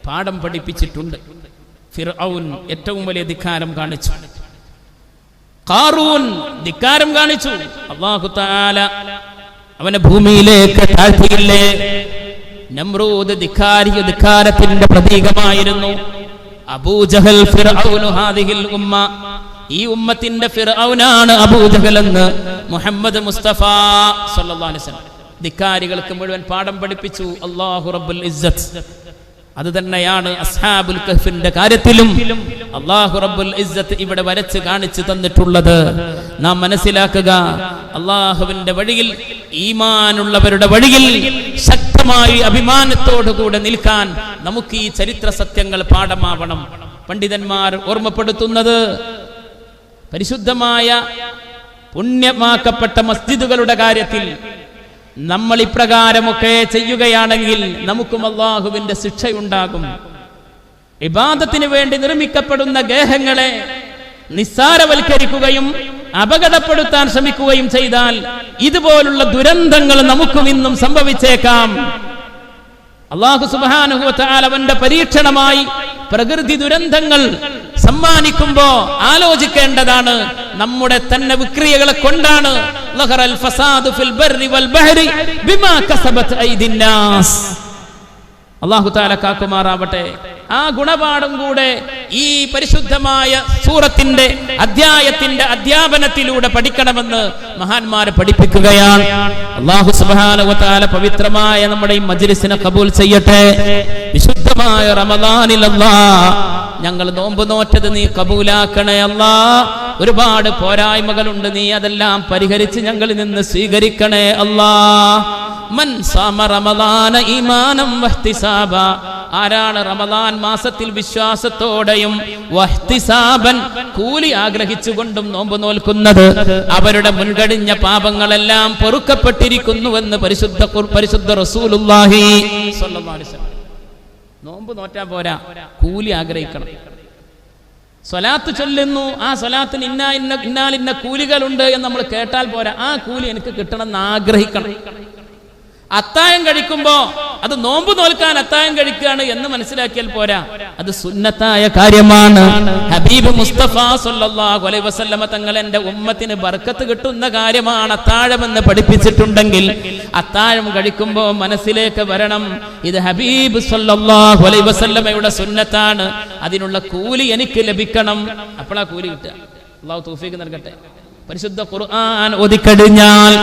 പാഠം പഠിപ്പിച്ചിട്ടുണ്ട്. ഫിർഔൻ ഏറ്റവും വലിയ ധിക്കാരം കാണിച്ചു. ഖാറൂൻ ധിക്കാരം കാണിച്ചു. അല്ലാഹു തആല അവനെ ഭൂമിയിലേക്ക് താഴ്ത്തിയില്ലേ. നമ്രൂദ് ധിക്കാരത്തിന്റെ പ്രതീകമായിരുന്നു. അബൂജഹൽ ഫിർഔനു ഹാദിഹിൽ ഉമ്മ, ഈ ഉമ്മത്തിന്റെ ഫിർഔനാണ് അബൂജഹൽ എന്ന് മുഹമ്മദ് മുസ്തഫ സല്ലല്ലാഹു അലൈഹി വസല്ലം ധിക്കാരികൾക്ക് മുഴുവൻ പാഠം പഠിപ്പിച്ചു അല്ലാഹു റബ്ബുൽ ഇസ്സത്ത്. അത് തന്നെയാണ് അസ്ഹാബുൽ കഹ്ഫിന്റെ കാര്യത്തിലും അല്ലാഹു റബ്ബുൽ ഇസ്സത്ത് ഇവിടെ വരച്ച് കാണിച്ചു തന്നിട്ടുള്ളത്. നാം മനസ്സിലാക്കുക, അല്ലാഹുവിന്റെ വഴിയിൽ, ഈമാനുള്ളവരുടെ വഴിയിൽ ശക്തമായി അഭിമാനത്തോടുകൂടെ നിൽക്കാൻ നമുക്ക് ഈ ചരിത്ര സത്യങ്ങൾ പാഠമാവണം. പണ്ഡിതന്മാർ ഓർമ്മപ്പെടുത്തുന്നത്, പരിശുദ്ധമായ പുണ്യമാക്കപ്പെട്ട മസ്ജിദുകളുടെ കാര്യത്തിൽ നമ്മൾ ഇപ്രകാരമൊക്കെ ചെയ്യുകയാണെങ്കിൽ നമുക്കും അല്ലാഹുവിന്റെ ശിക്ഷയുണ്ടാകും. ഇബാദത്തിന് വേണ്ടി നിർമ്മിക്കപ്പെടുന്ന ഗേഹങ്ങളെ നിസ്സാരവൽക്കരിക്കുകയും അപകടപ്പെടുത്താൻ ശ്രമിക്കുകയും ചെയ്താൽ ഇതുപോലുള്ള ദുരന്തങ്ങൾ നമുക്കും ഇന്നും സംഭവിച്ചേക്കാം. അല്ലാഹു സുബ്ഹാനഹു വ തആല അവന്റെ പരീക്ഷണമായി പ്രകൃതി ദുരന്തങ്ങൾ സമ്മാനിക്കുമ്പോ ആലോചിക്കേണ്ടതാണ്, നമ്മുടെ തന്നെ വിക്രിയകളെ കൊണ്ടാണ് ലഹറൽ ഫസാദു ഫിൽ ബർരി വൽ ബഹരി ബിമാ കസബത് ഐദിൻ നാസ്. അല്ലാഹു തആല കാക്കുമാറാവട്ടെ. ആ ഗുണപാഠം കൂടെ ഈ പരിശുദ്ധമായ സൂറത്തിന്റെ അധ്യായത്തിന്റെ അധ്യാപനത്തിലൂടെ പഠിക്കണമെന്ന് മഹാന്മാരെ പഠിപ്പിക്കുകയാണ്. അല്ലാഹു സുബ്ഹാനഹു വ തആല പവിത്രമായ നമ്മുടെ ഈ മജ്ലിസിനെ കബൂൽ ചെയ്യട്ടെ. വിശുദ്ധമായ റമദാനിൽ അല്ലാഹ് ഞങ്ങൾ നോമ്പ് നോറ്റത് നീ കബൂലാക്കണേ അല്ലാ. ഒരുപാട് പോരായ്മകളുണ്ട്, നീ അതെല്ലാം പരിഹരിച്ച് ഞങ്ങളിൽ നിന്ന് സ്വീകരിക്കണേ അല്ലാ. മൻ സാമ റമളാന ഈമാനം വഹ്തിസാബ, ആരാണ് റമളാൻ മാസത്തിൽ വിശ്വാസത്തോടെയും വഹ്തിസാബൻ കൂലി ആഗ്രഹിച്ചുകൊണ്ടും നോമ്പ് നോൽക്കുന്നത്, അവരുടെ മുൻകഴിഞ്ഞ പാപങ്ങളെല്ലാം പൊറുക്കപ്പെട്ടിരിക്കുന്നുവെന്ന് പരിശുദ്ധ റസൂലുള്ളാഹി സ്വല്ലല്ലാഹു അലൈഹി വസല്ലം. നോമ്പ് നോറ്റാ പോരാ, കൂലി ആഗ്രഹിക്കണം. സ്വലാത്ത് ചൊല്ലുന്നു, ആ സ്വലാത്തിന് ഇന്നാലിന്ന കൂലികളുണ്ട് എന്ന് നമ്മൾ കേട്ടാൽ പോരാ, ആ കൂലി എനിക്ക് കിട്ടണം എന്ന് ആഗ്രഹിക്കണം. അത്തായം കഴിക്കുമ്പോ അത് നോമ്പ് നോൽക്കാൻ അത്തായം കഴിക്കുകയാണ് എന്ന് മനസ്സിലാക്കിയാൽ പോരാ, അത് സുന്നത്തായ കാര്യമാണ്. ഹബീബ് മുസ്തഫ സല്ലല്ലാഹു അലൈഹി വസല്ലമ തങ്ങൾ എൻ്റെ ഉമ്മത്തിന് ബർക്കത്ത് കിട്ടുന്ന കാര്യമാണ് അത്താഴമെന്ന് പഠിപ്പിച്ചിട്ടുണ്ടെങ്കിൽ അത്താഴം കഴിക്കുമ്പോൾ മനസ്സിലേക്ക് വരണം, ഇത് ഹബീബ് സല്ലല്ലാഹു അലൈഹി വസല്ലമയുടെ സുന്നത്താണ്, അതിനുള്ള കൂലി എനിക്ക് ലഭിക്കണം. അപ്പോഴാ കൂലി കിട്ടുക. അല്ലാഹു തൗഫീഖ് നൽകട്ടെ. പരിശുദ്ധ ഖുർആൻ ഓതിക്കഴിഞ്ഞാൽ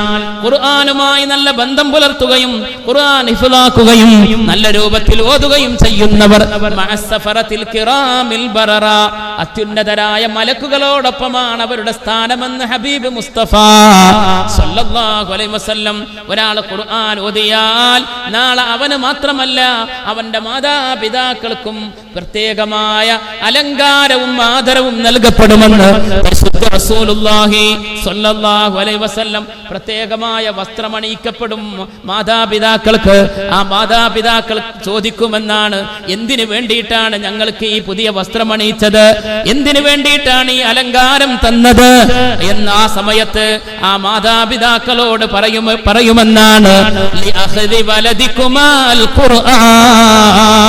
ഖുർആനുമായി നല്ല ബന്ധം പുലർത്തുകയും ഖുർആൻ ഹിഫ്ളാക്കുകയും നല്ല രൂപത്തിൽ ഓതുകയും ചെയ്യുന്നവർ മഅസ്സഫറത്തിൽ കിറാമിൽ ബററ, അത്യുന്നതരായ മലക്കുകളോടൊപ്പമാണ് അവരുടെ സ്ഥാനമെന്ന് ഹബീബ് മുസ്തഫ സല്ലല്ലാഹു അലൈഹി വസല്ലം. ഒരാൾ ഖുർആൻ ഓതിയാൽ നാളെ അവന് മാത്രമല്ല അവന്റെ മാതാപിതാക്കൾക്കും പ്രത്യേകമായ അലങ്കാരവും ആദരവും നൽകപ്പെടുമെന്ന് പരിശുദ്ധ റസൂലുള്ളാഹി സ്വല്ലല്ലാഹു അലൈഹി വസല്ലം. പ്രത്യേകമായ വസ്ത്രമണിയിക്കപ്പെടും മാതാപിതാക്കൾക്ക്. ആ മാതാപിതാക്കൾ ചോദിക്കുമെന്നാണ്, എന്തിനു വേണ്ടിയിട്ടാണ് ഞങ്ങൾക്ക് ഈ പുതിയ വസ്ത്രമണിയിച്ചത്, എന്തിനു വേണ്ടിയിട്ടാണ് ഈ അലങ്കാരം തന്നത് എന്ന് ആ സമയത്ത് ആ മാതാപിതാക്കളോട് പറയുമെന്നാണ്. ലിഅഖ്ദി വലദികുമാൽ ഖുർആൻ,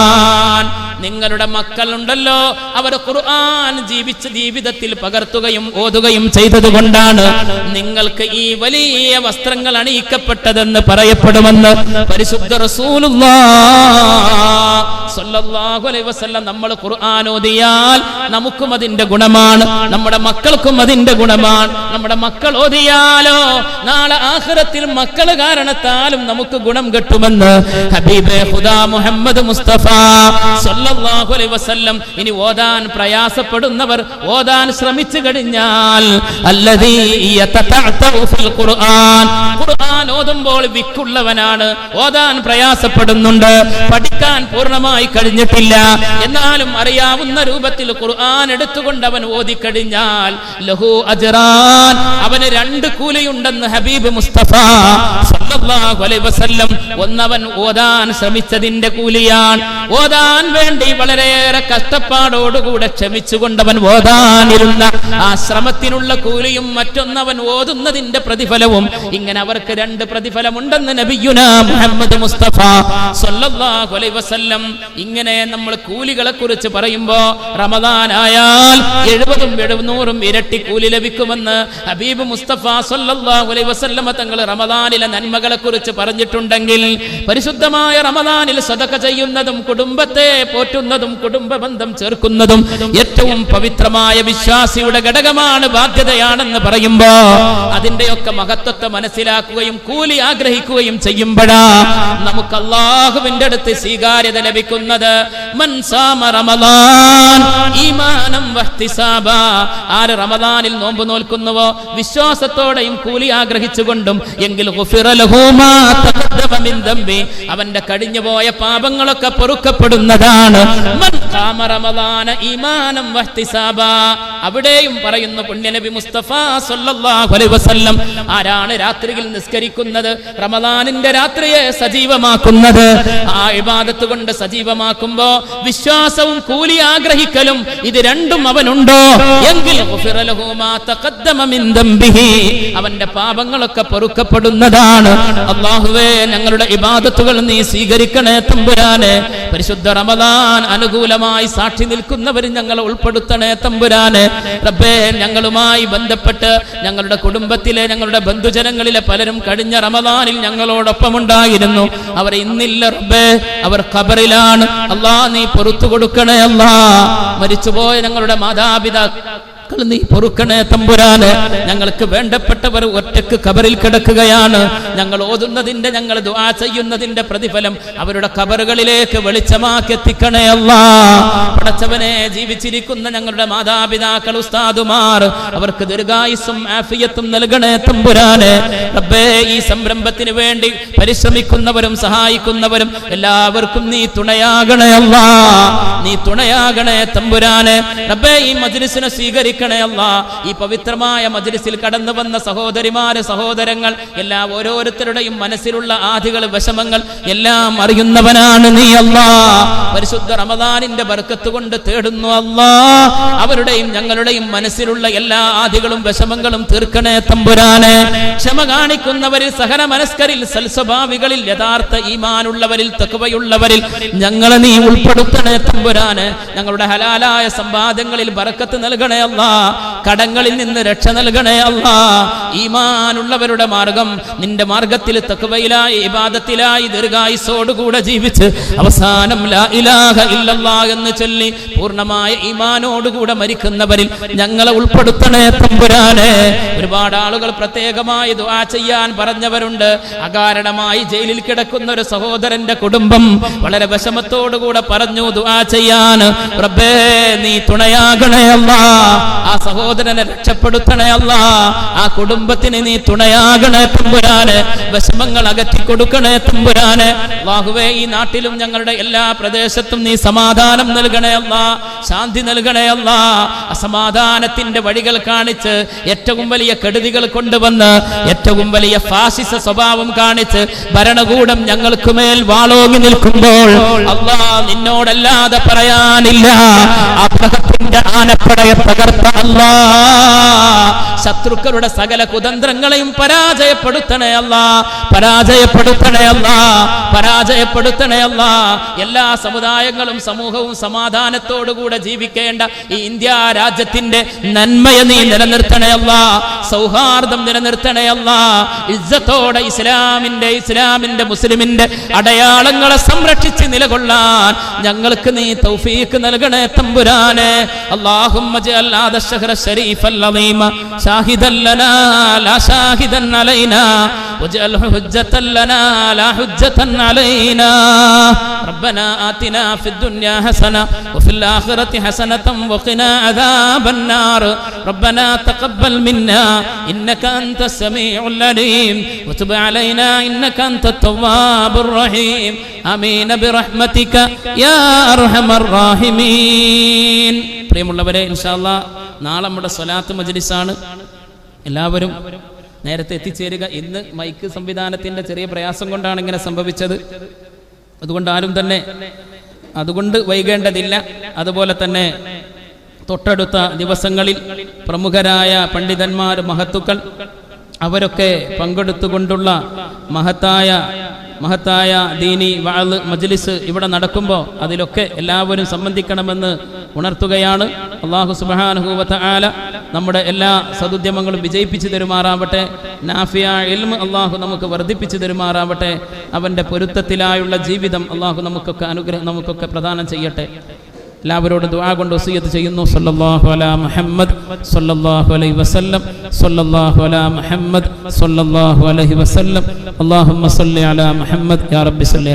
നിങ്ങളുടെ മക്കളുണ്ടല്ലോ അവർ ഖുർആൻ ജീവിതത്തിൽ പകർത്തുകയും ഓതുകയും ചെയ്തതുകൊണ്ടാണ് നിങ്ങൾക്ക് ഈ വലിയ വസ്ത്രങ്ങൾ അണിയിക്കപ്പെട്ടതെന്ന് പറയപ്പെടുമെന്ന് പരിശുദ്ധ റസൂലുള്ളാഹി സ്വല്ലല്ലാഹു അലൈഹി വസല്ലം. നമ്മൾ ഖുർആൻ ഓതിയാൽ നമുക്കും അതിന്റെ ഗുണമാണ്, നമ്മുടെ മക്കൾക്കും അതിന്റെ ഗുണമാണ്. നമ്മുടെ മക്കൾ ഓതിയാലോ നാളെ ആഖിറത്തിൽ മക്കൾ കാരണത്താലും നമുക്ക് ഗുണം കിട്ടുമെന്ന് ഹബീബേ ഖുദാ മുഹമ്മദ് മുസ്തഫ സല്ലല്ലാഹു അലൈഹി വസല്ലം. ഇനി ഓതാൻ പ്രയാസപ്പെടുന്നവർ ഓതാൻ ശ്രമിച്ചു കഴിഞ്ഞാൽ അല്ലദീ യതതഅതഉ ഫിൽ ഖുർആൻ, ഖുർആൻ ഓതുമ്പോൾ വിക്കുള്ളവനാണ്, ഓതാൻ പ്രയാസപ്പെടുന്നുണ്ട്, പഠിക്കാൻ പൂർണ്ണമായി കഴിഞ്ഞിട്ടില്ല, എന്നാലും അറിയാവുന്ന രൂപത്തിൽ ഖുർആൻ എടുത്തുകൊണ്ട് അവൻ ഓതിക്കഴിഞ്ഞാൽ ലഹു അജ്റാൻ, അവന് 2 കൂലിയുണ്ടെന്ന് ഹബീബ് മുസ്തഫ സല്ലല്ലാഹു അലൈഹി വസല്ലം. ഒന്നവൻ ഓതാൻ ശ്രമിച്ചതിന്റെ കൂലിയാണ്, ഓതാൻ വേണ്ടി വളരെയേറെ കഷ്ടപ്പാടോടുകൂടെ ക്ഷമിച്ചുകൊണ്ടവൻ ഓതാനിരുന്ന ആ ശ്രമത്തിനുള്ള കൂലിയും, മറ്റൊന്നവൻ ഓതുന്നതിന്റെ പ്രതിഫലവും. ഇങ്ങനെ അവർക്ക് 2 പ്രതിഫലമുണ്ടെന്ന് നബിയുനാ മുഹമ്മദ് മുസ്തഫ സല്ലല്ലാഹു അലൈഹി വസല്ലം. ഇങ്ങനെ നമ്മൾ കൂലികളെ കുറിച്ച് പറയുമ്പോ റമദാൻ ആയാൽ 70-700 ഇരട്ടി കൂലി ലഭിക്കുമെന്ന് ഹബീബ് മുസ്തഫ സല്ലല്ലാഹു അലൈഹി വസല്ലം തങ്ങൾ റമദാനിലെ നന്മകളെ കുറിച്ച് പറഞ്ഞിട്ടുണ്ടെങ്കിൽ പരിശുദ്ധമായ റമദാനിൽ സദഖ ചെയ്യുന്നതും കുടുംബത്തെ പോറ്റുന്നതും കുടുംബ ബന്ധം ചേർക്കുന്നതും ഏറ്റവും പവിത്രമായ വിശ്വാസിയുടെ ഘടകമാണ്, ബാധ്യതയാണെന്ന് പറയുമ്പോ അതിന്റെയൊക്കെ മഹത്വത്തെ മനസ്സിലാക്കുകയും കൂലി ആഗ്രഹിക്കുകയും ചെയ്യുമ്പോഴാ നമുക്ക് അല്ലാഹുവിന്റെ അടുത്ത് സ്വീകാര്യത ലഭിക്കുന്നത്. മൻ സാമ റമളാൻ ഈമാനം വഹ്തിസാബ, ആര് റമളാനിൽ നോമ്പ് നോൽക്കുന്നുവോ വിശ്വാസത്തോടെയും കൂലി ആഗ്രഹിച്ചുകൊണ്ടും എങ്കിൽ ഗുഫിറ ലഹു മാ തഖദ്ദമ മിൻ ദംബി, അവന്റെ കഴിഞ്ഞുപോയ പാപങ്ങളൊക്കെ പൊറുക്കപ്പെടുന്നതാണ്. മൻ ഖാമ റമളാന ഈമാനം വഹ്തിസാബ, അവിടെയും പറയുന്നു പുണ്യനബി മുസ്തഫ സല്ലല്ലാഹു അലൈഹി വസല്ലം, ആരാണ് രാത്രിയിൽ നിസ്കരിക്കുന്നത്, റമളാനിന്റെ രാത്രിയെ സജീവമാക്കുന്നത്, ആ ഇബാദത്ത് കൊണ്ട് സജീവമാക്കുമ്പോ വിശ്വാസവും കൂലി ആഗ്രഹിക്കലും ഇത് രണ്ടും അവനുണ്ടോ എങ്കിൽ ഗുഫിറ ലഹു മാ തഖദ്ദമ മിൻ ദംബിഹി, അവന്റെ പാപങ്ങളൊക്കെ പൊറുക്കപ്പെടുന്നതാണ്. അല്ലാഹുവേ, ഞങ്ങളുടെ ഇബാദത്തുകൾ നീ സ്വീകരിക്കണേ തമ്പുരാനെ. പരിശുദ്ധ റമളാൻ അനുകൂലമായി സാക്ഷി നിൽക്കുന്നവർ ഞങ്ങളെ ഉൾപ്പെടുത്തണേ തമ്പുരാനെ. റബ്ബേ, ഞങ്ങളുമായി ബന്ധപ്പെട്ട് ഞങ്ങളുടെ കുടുംബത്തിലെ ഞങ്ങളുടെ ബന്ധുജനങ്ങളിലെ പലരും കഴിഞ്ഞ റമളാനിൽ ഞങ്ങളോടൊപ്പം ഉണ്ടായിരുന്നു, അവർ ഇന്നില്ല റബ്ബേ, അവർ ഖബറിലാണ്. അല്ലാ, നീ പുറത്തു കൊടുക്കണേ അല്ലാ. മരിച്ചുപോയ ഞങ്ങളുടെ മാതാപിതാക്കൾ മക്കൾ നീ പൊറുക്കണേ തമ്പുരാനെ. ഞങ്ങൾക്ക് വേണ്ടപ്പെട്ടവർ ഒറ്റക്ക് ഖബറിൽ കിടക്കുകയാണ്. ഞങ്ങൾ ഓതുന്നതിന്റെ, ഞങ്ങൾ ദുആ ചെയ്യുന്നതിന്റെ പ്രതിഫലം അവരുടെ ഖബറുകളിലേക്ക് വെളിച്ചമാക്കി എത്തിക്കണേ അല്ലാഹ്. പടച്ചവനെ, ജീവിച്ചിരിക്കുന്ന ഞങ്ങളുടെ മാതാപിതാക്കൾ, ഉസ്താദുമാർ, അവർക്ക് ദീർഘായുസ്സും ആഫിയത്തും നൽകണേ തമ്പുരാനെ. റബ്ബേ, ഈ സംരംഭത്തിന് വേണ്ടി പരിശ്രമിക്കുന്നവരും സഹായിക്കുന്നവരും എല്ലാവർക്കും നീ തുണയാകണേ അല്ലാഹ്, നീ തുണയാകണേ തമ്പുരാനെ. റബ്ബേ, ഈ മജ്ലിസിനെ സ്വീകരിക്കണേ അല്ലാഹ്. ഈ പവിത്രമായ മജ്ലിസിൽ കടന്നു വന്ന സഹോദരിമാര്, സഹോദരങ്ങൾ, ഓരോരുത്തരുടെയും മനസ്സിലുള്ള ആധികൾ, വിഷമങ്ങൾ എല്ലാം അറിയുന്നവനാണ് നീ അല്ലാഹ്. പരിശുദ്ധ റമദാനിന്റെ ബർക്കത്ത് കൊണ്ട് തേടുന്നു അല്ലാഹ്, അവരുടെയും ഞങ്ങളുടെയും മനസ്സിലുള്ള എല്ലാ ആധികളും വിഷമങ്ങളും തീർക്കണേ തമ്പുരാനെ. ക്ഷമ കാണിക്കുന്നവരിൽ, സഹന മനസ്കരിൽ, സൽസ്വഭാവികളിൽ, യഥാർത്ഥ ഈമാനുള്ളവരിൽ, തഖ്വയുള്ളവരിൽ ഞങ്ങളെ നീ ഉൾപ്പെടുത്തണേ തമ്പുരാനെ. ഞങ്ങളുടെ ഹലാലായ സമ്പാദ്യങ്ങളിൽ ബർക്കത്ത് നൽകണേ അല്ലാഹ്, കടങ്ങളിൽ നിന്ന് രക്ഷ നൽകണേ അല്ലാഹ്. ഈമാനുള്ളവരുടെ മാർഗം നിന്റെ മാർഗത്തിൽ തഖ്വയിലായി, ഇബാദത്തിലായി ദീർഘായുസ്സോടുകൂടെ ജീവിച്ച് അവസാനം ലാ ഇലാഹ ഇല്ലല്ലാഹ് എന്ന് ചൊല്ലി പൂർണ്ണമായ ഈമാനോടുകൂടെ മരിക്കുന്നവരിൽ ഞങ്ങളെ ഉൾപ്പെടുത്തണേ തമ്പുരാനെ. ഒരുപാട് ആളുകൾ പ്രത്യേകമായി ദുആ ചെയ്യാൻ പറഞ്ഞവരുണ്ട്. അകാരണമായി ജയിലിൽ കിടക്കുന്ന ഒരു സഹോദരന്റെ കുടുംബം വളരെ വിഷമത്തോടുകൂടെ പറഞ്ഞു ദുആ ചെയ്യാൻ. റബ്ബേ, നീ തുണയാകണേ അല്ലാഹ്, ആ സഹോദരനെ രക്ഷപ്പെടുത്തണേ അല്ലാഹ്, ആ കുടുംബത്തിന് നീ തുണയാകണേ തമ്പുരാനെ. വിഷമങ്ങൾ അകറ്റി കൊടുക്കണേ തമ്പുരാനെ. അല്ലാഹുവേ, ഈ നാട്ടിലും ഞങ്ങളുടെ എല്ലാ പ്രദേശത്തും നീ സമാധാനം നൽകണേ അല്ലാഹ്, ശാന്തി നൽകണേ അല്ലാഹ്. അസമാധാനത്തിന്റെ വഴികൾ കാണിച്ച് ഏറ്റവും വലിയ കെടുതികൾ കൊണ്ടുവന്ന് ഏറ്റവും വലിയ ഫാസിസ സ്വഭാവം കാണിച്ച് ഭരണകൂടം ഞങ്ങൾക്ക് മേൽ വാളോങ്ങി നിൽക്കുമ്പോൾ അല്ലാഹ്, നിന്നോടല്ലാതെ പറയാനില്ല. അബ്രഹത്തിന്റെ ആനപ്പടയെ തകർത്ത അല്ലാഹ്, ശത്രുക്കളുടെ സകല കുതന്ത്രങ്ങളെയും പരാജയപ്പെടുത്തണേ അല്ലാഹ്, പരാജയപ്പെടുത്തണേ അല്ലാഹ്, പരാജയപ്പെടുത്തണേ അല്ലാഹ്. എല്ലാ സമുദായങ്ങളും സമൂഹവും സമാധാനത്തോടുകൂടെ ജീവിക്കേണ്ട ഈ ഇന്ത്യ രാജ്യത്തിന്റെ നന്മയെ നീ നിലനിർത്തണേ അല്ലാഹ്, സൗഹാർദ്ദം നിലനിർത്തണേ അല്ലാഹ്. ഇസ്സത്തോടെ ഇസ്ലാമിന്റെ മുസ്ലിമിന്റെ അടയാളങ്ങളെ സംരക്ഷിച്ച് നിലകൊള്ളാൻ ഞങ്ങൾക്ക് നീ തൗഫീഖ് നൽകണേ തമ്പുരാനെ. അല്ലാഹുമ്മ ജഅൽ ഹാദ അശ്ശഹ്റ ശരീഫൽ അളീമ ഷാഹിദൻ ലനാ ലാ ഷാഹിദൻ അലൈനാ വജഅൽഹു ഹുജ്ജതൻ ലനാ ലാ ഹുജ്ജതൻ അലൈനാ. റബ്ബനാ ആതിനാ ഫിദ് ദുനിയാ ഹസന വഫിൽ ആഖിറതി ഹസനതൻ വഖിനാ അദാബൻ നാർ. റബ്ബനാ തഖബ്ബൽ മിന്നാ ഇന്നക അൻതസ് സമീഉൽ അലീം വതുബ് അലൈനാ ഇന്നക അൻതത് തവ്വാബുർ റഹീം. ആമീൻ ബിറഹ്മതിക യാ അർഹമർ റഹീമീൻ. പ്രിയമുള്ളവരെ, ഇൻഷാ അല്ലാഹ് നാളെ നമ്മുടെ സ്വലാത്ത് മജ്ലിസാണ്. എല്ലാവരും നേരത്തെ എത്തിച്ചേരുക. ഇന്ന് മൈക്ക് സംവിധാനത്തിന്റെ ചെറിയ പ്രയാസം കൊണ്ടാണ് ഇങ്ങനെ സംഭവിച്ചത്. അതുകൊണ്ട് ആരും തന്നെ അതുകൊണ്ട് വൈകേണ്ടതില്ല. അതുപോലെ തന്നെ തൊട്ടടുത്ത ദിവസങ്ങളിൽ പ്രമുഖരായ പണ്ഡിതന്മാർ, മഹത്തുക്കൾ, അവരൊക്കെ പങ്കെടുത്തുകൊണ്ടുള്ള മഹത്തായ ദീനി വഅള് മജ്ലിസ് ഇവിടെ നടക്കുമ്പോൾ അതിലൊക്കെ എല്ലാവരും സംബന്ധിക്കണമെന്ന് ഉണർത്തുകയാണ്. അല്ലാഹു സുബ്ഹാനഹു വ തആല നമ്മുടെ എല്ലാ സദുദ്യമങ്ങളും വിജയിപ്പിച്ചു തരുമാറാവട്ടെ. നാഫിയ ഇൽമ് അല്ലാഹു നമുക്ക് വർദ്ധിപ്പിച്ചു തരുമാറാവട്ടെ. അവൻ്റെ പൊരുത്തത്തിലായുള്ള ജീവിതം അല്ലാഹു നമുക്കൊക്കെ പ്രദാനം ചെയ്യട്ടെ. എല്ലാവരോടും ദുആ കൊണ്ട് വസിയത്ത് ചെയ്യുന്നു. സല്ലല്ലാഹു അലാ മുഹമ്മദ് സല്ലല്ലാഹു അലൈഹി വസല്ലം, സല്ലല്ലാഹു അലാ മുഹമ്മദ് സല്ലല്ലാഹു അലൈഹി വസല്ലം. അല്ലാഹുമ്മ സല്ലി അലാ മുഹമ്മദ് യാ റബ്ബി സല്ലി